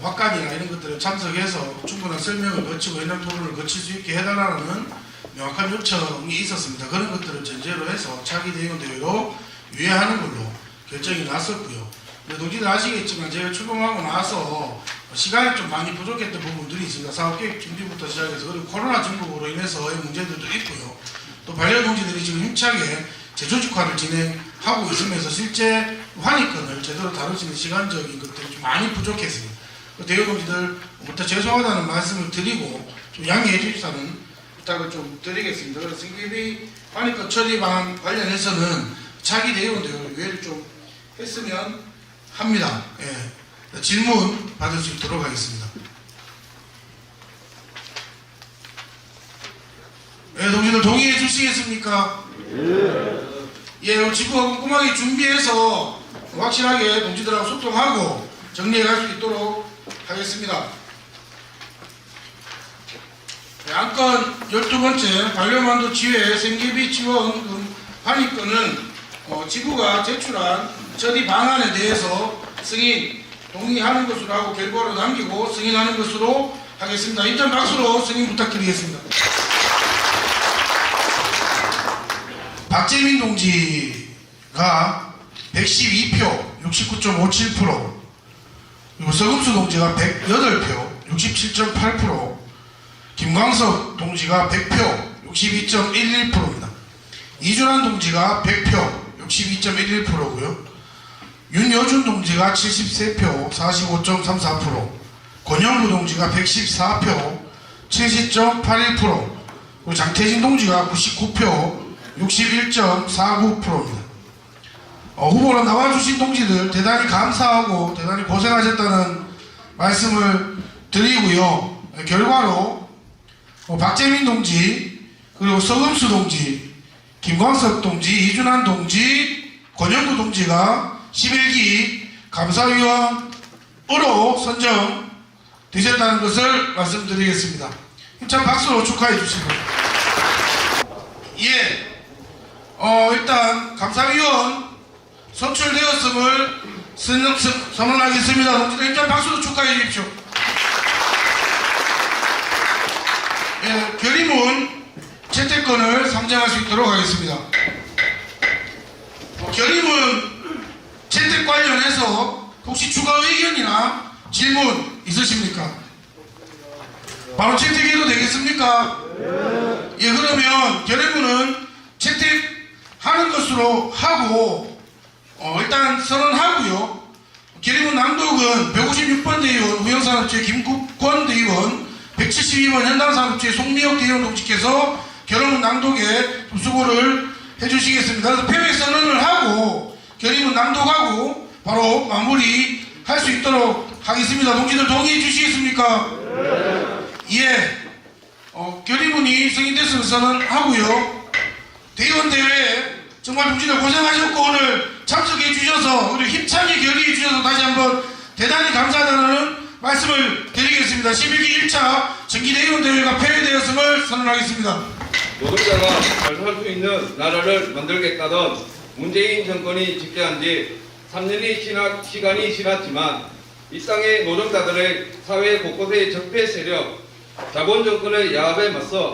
확관이나 이런 것들을 참석해서 충분한 설명을 거치고 현장 토론을 거칠 수 있게 해달라는 명확한 요청이 있었습니다. 그런 것들을 전제로 해서 차기 대의원대회로 유예하는 걸로 결정이 났었고요. 동지들 아시겠지만 제가 출범하고 나서 시간이 좀 많이 부족했던 부분들이 있습니다. 사업계획 준비부터 시작해서 그리고 코로나 전국으로 인해서 이 문제들도 있고요. 또 반려동지들이 지금 힘차게 재조직화를 진행하고 있으면서 실제 환입권을 제대로 다루시는 시간적인 것들이 좀 많이 부족했습니다. 대의원동지들부터 죄송하다는 말씀을 드리고 좀 양해해 주십사는 부탁을 좀 드리겠습니다. 그래서 생계비 환입권 처리 방안 관련해서는 차기 대의원대회 유예를 좀 했으면 합니다. 예. 질문 받을 수 있도록 하겠습니다. 예, 동지들 동의해 주시겠습니까? 예, 지금 꼼꼼하게 준비해서 확실하게 동지들하고 소통하고 정리해 갈 수 있도록 하겠습니다. 예, 안건 12번째 반려만두 지회 생계비 지원금 환입권은 지구가 제출한 처리 방안에 대해서 승인 동의하는 것으로 하고 결과로 남기고 승인하는 것으로 하겠습니다. 일단 박수로 승인 부탁드리겠습니다. 박재민 동지가 112표 69.57%, 그리고 서금수 동지가 108표 67.8%, 김광석 동지가 100표 62.11%입니다. 이준환 동지가 100표 62.11%고요. 윤여준 동지가 73표 45.34%, 권영구 동지가 114표 70.81%, 그리고 장태진 동지가 99표 61.49%입니다. 후보로 나와주신 동지들 대단히 감사하고 대단히 고생하셨다는 말씀을 드리고요. 결과로 박재민 동지, 그리고 서금수 동지, 김광석 동지, 이준환 동지, 권영구 동지가 11기 감사위원으로 선정되셨다는 것을 말씀드리겠습니다. 힘찬 박수로 축하해 주시고. 예, 일단 감사위원 선출되었음을 선언하겠습니다. 동지들 힘찬 박수로 축하해 주십시오. 예, 결의문 채택권을 상정할 수 있도록 하겠습니다. 결의문 채택 관련해서 혹시 추가 의견이나 질문 있으십니까? 바로 채택해도 되겠습니까? 예, 그러면 결의문은 채택하는 것으로 하고 일단 선언하고요. 결의문 낭독은 156번 대의원 우영산업체 김국권 대의원, 172번 현당산업체 송미혁 대의원 동지께서 결의문 낭독에 좀 수고를 해주시겠습니다. 그래서 폐회 선언을 하고 결의문 낭독하고 바로 마무리할 수 있도록 하겠습니다. 동지들 동의해 주시겠습니까? 예. 결의문이 승인됐으면 선언하고요. 대의원 대회 정말 동지들 고생하셨고 오늘 참석해 주셔서 그리고 힘차게 결의해 주셔서 다시 한번 대단히 감사하다는 말씀을 드리겠습니다. 11기 1차 정기대의원 대회가 폐회되었음을 선언하겠습니다. 노동자가 잘 살 수 있는 나라를 만들겠다던 문재인 정권이 집권한 지 3년이 시간이 지났지만 이 땅의 노동자들의 사회 곳곳의 적폐 세력, 자본 정권의 야합에 맞서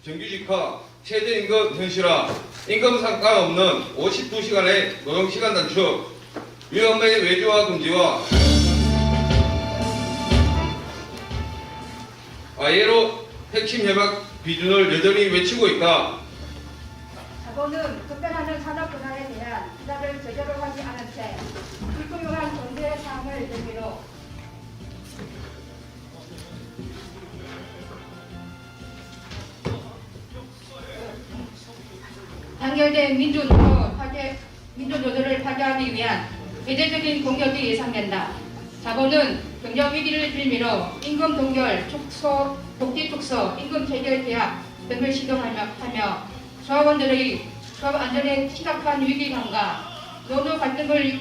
정규직화, 최저임금 현실화, 임금 상가 없는 52시간의 노동시간 단축, 위험의 외주화 금지와 아예로 핵심 협약 비준을 여전히 외치고 있다. 자본은 급변하는 산업 분야에 대한 투자를 제대로 하지 않은 채 불투명한 경제 상황을 계기로 단결된 민주노조를 파괴하기 위한 대대적인 공격이 예상된다. 자본은 경영 위기를 빌미로 임금 동결, 축소, 복지 축소, 임금 체결 계약 등을 시도하며 조합원들의 조합 안전에 심각한 위기감과 노조 갈등을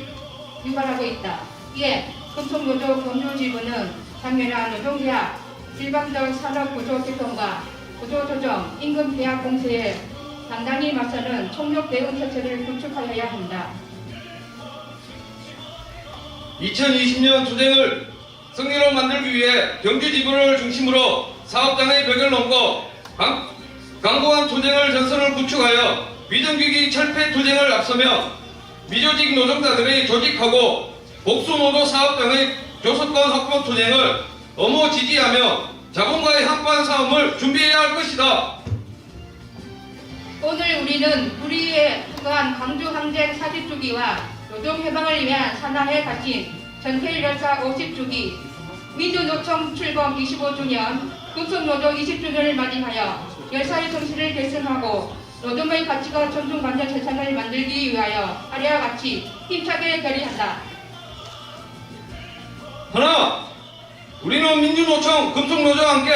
유발하고 있다. 이에 금속노조 경조지부는 작년에 노동계약, 일방적 산업구조 개편과 구조조정, 임금 계약 공세에 당당히 맞서는 총력 대응 체제를 구축하여야 한다. 2020년 투쟁을 승리로 만들기 위해 경주지부를 중심으로 사업장의 벽을 넘고 강고한 투쟁을 전선을 구축하여 비정규직 철폐 투쟁을 앞서며 미조직 노동자들의 조직하고 복수노조 사업장의 교섭권 확보 투쟁을 엄호 지지하며 자본과의 한판 싸움을 준비해야 할 것이다. 오늘 우리는 우리의 그간 광주 항쟁 40주기와 노동해방을 위한 산하에 갇힌 전태일열사 50주기, 민주노총 출범 25주년, 금속노조 20주년을 맞이하여 열사의 정신을 계승하고 노동의 가치가 존중받는 세상을 만들기 위하여 아래와 같이 힘차게 결의한다. 하나, 우리는 민주노총 금속노조와 함께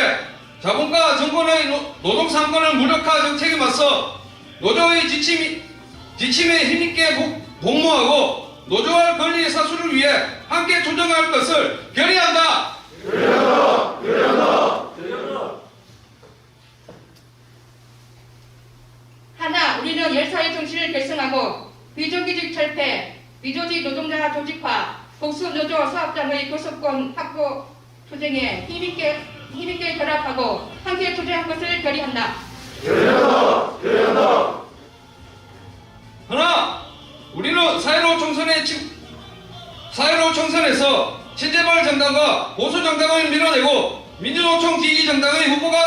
자본가 정권의 노동상권을 무력화 정책에 맞서 노조의 지침에 힘있게 복무하고 노조와 권리의 사수를 위해 함께 조정할 것을 결의한다. 하나, 우리는 열사의 정신을 계승하고 비정규직 철폐, 미조직 노동자 조직화, 복수노조 사업장의 교섭권 확보 투쟁에 힘있게 결합하고 함께 투쟁할 것을 결의한다. 하나, 우리는 사회로 총선에서 친재벌 정당과 보수 정당을 밀어내고 민주노총 지지 정당의 후보가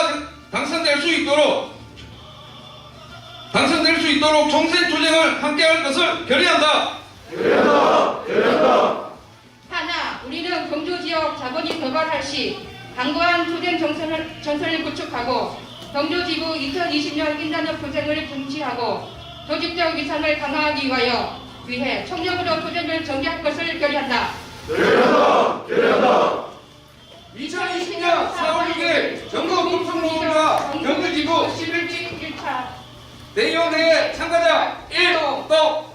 당선될 수 있도록 총선 투쟁을 함께할 것을 결의한다. 하나, 우리는 경주 지역 자본이 도발할 시 강고한 투쟁 전선을 구축하고 경주 지부 2020년 인단협 투쟁을 중시하고 조직적 위상을 강화하기 위해 총력으로 투쟁을 전개할 것을 결의한다. 2020년 4월 6일 전국 금속노조가 경주 지부 11기 1차 대의원회에 참가자 1동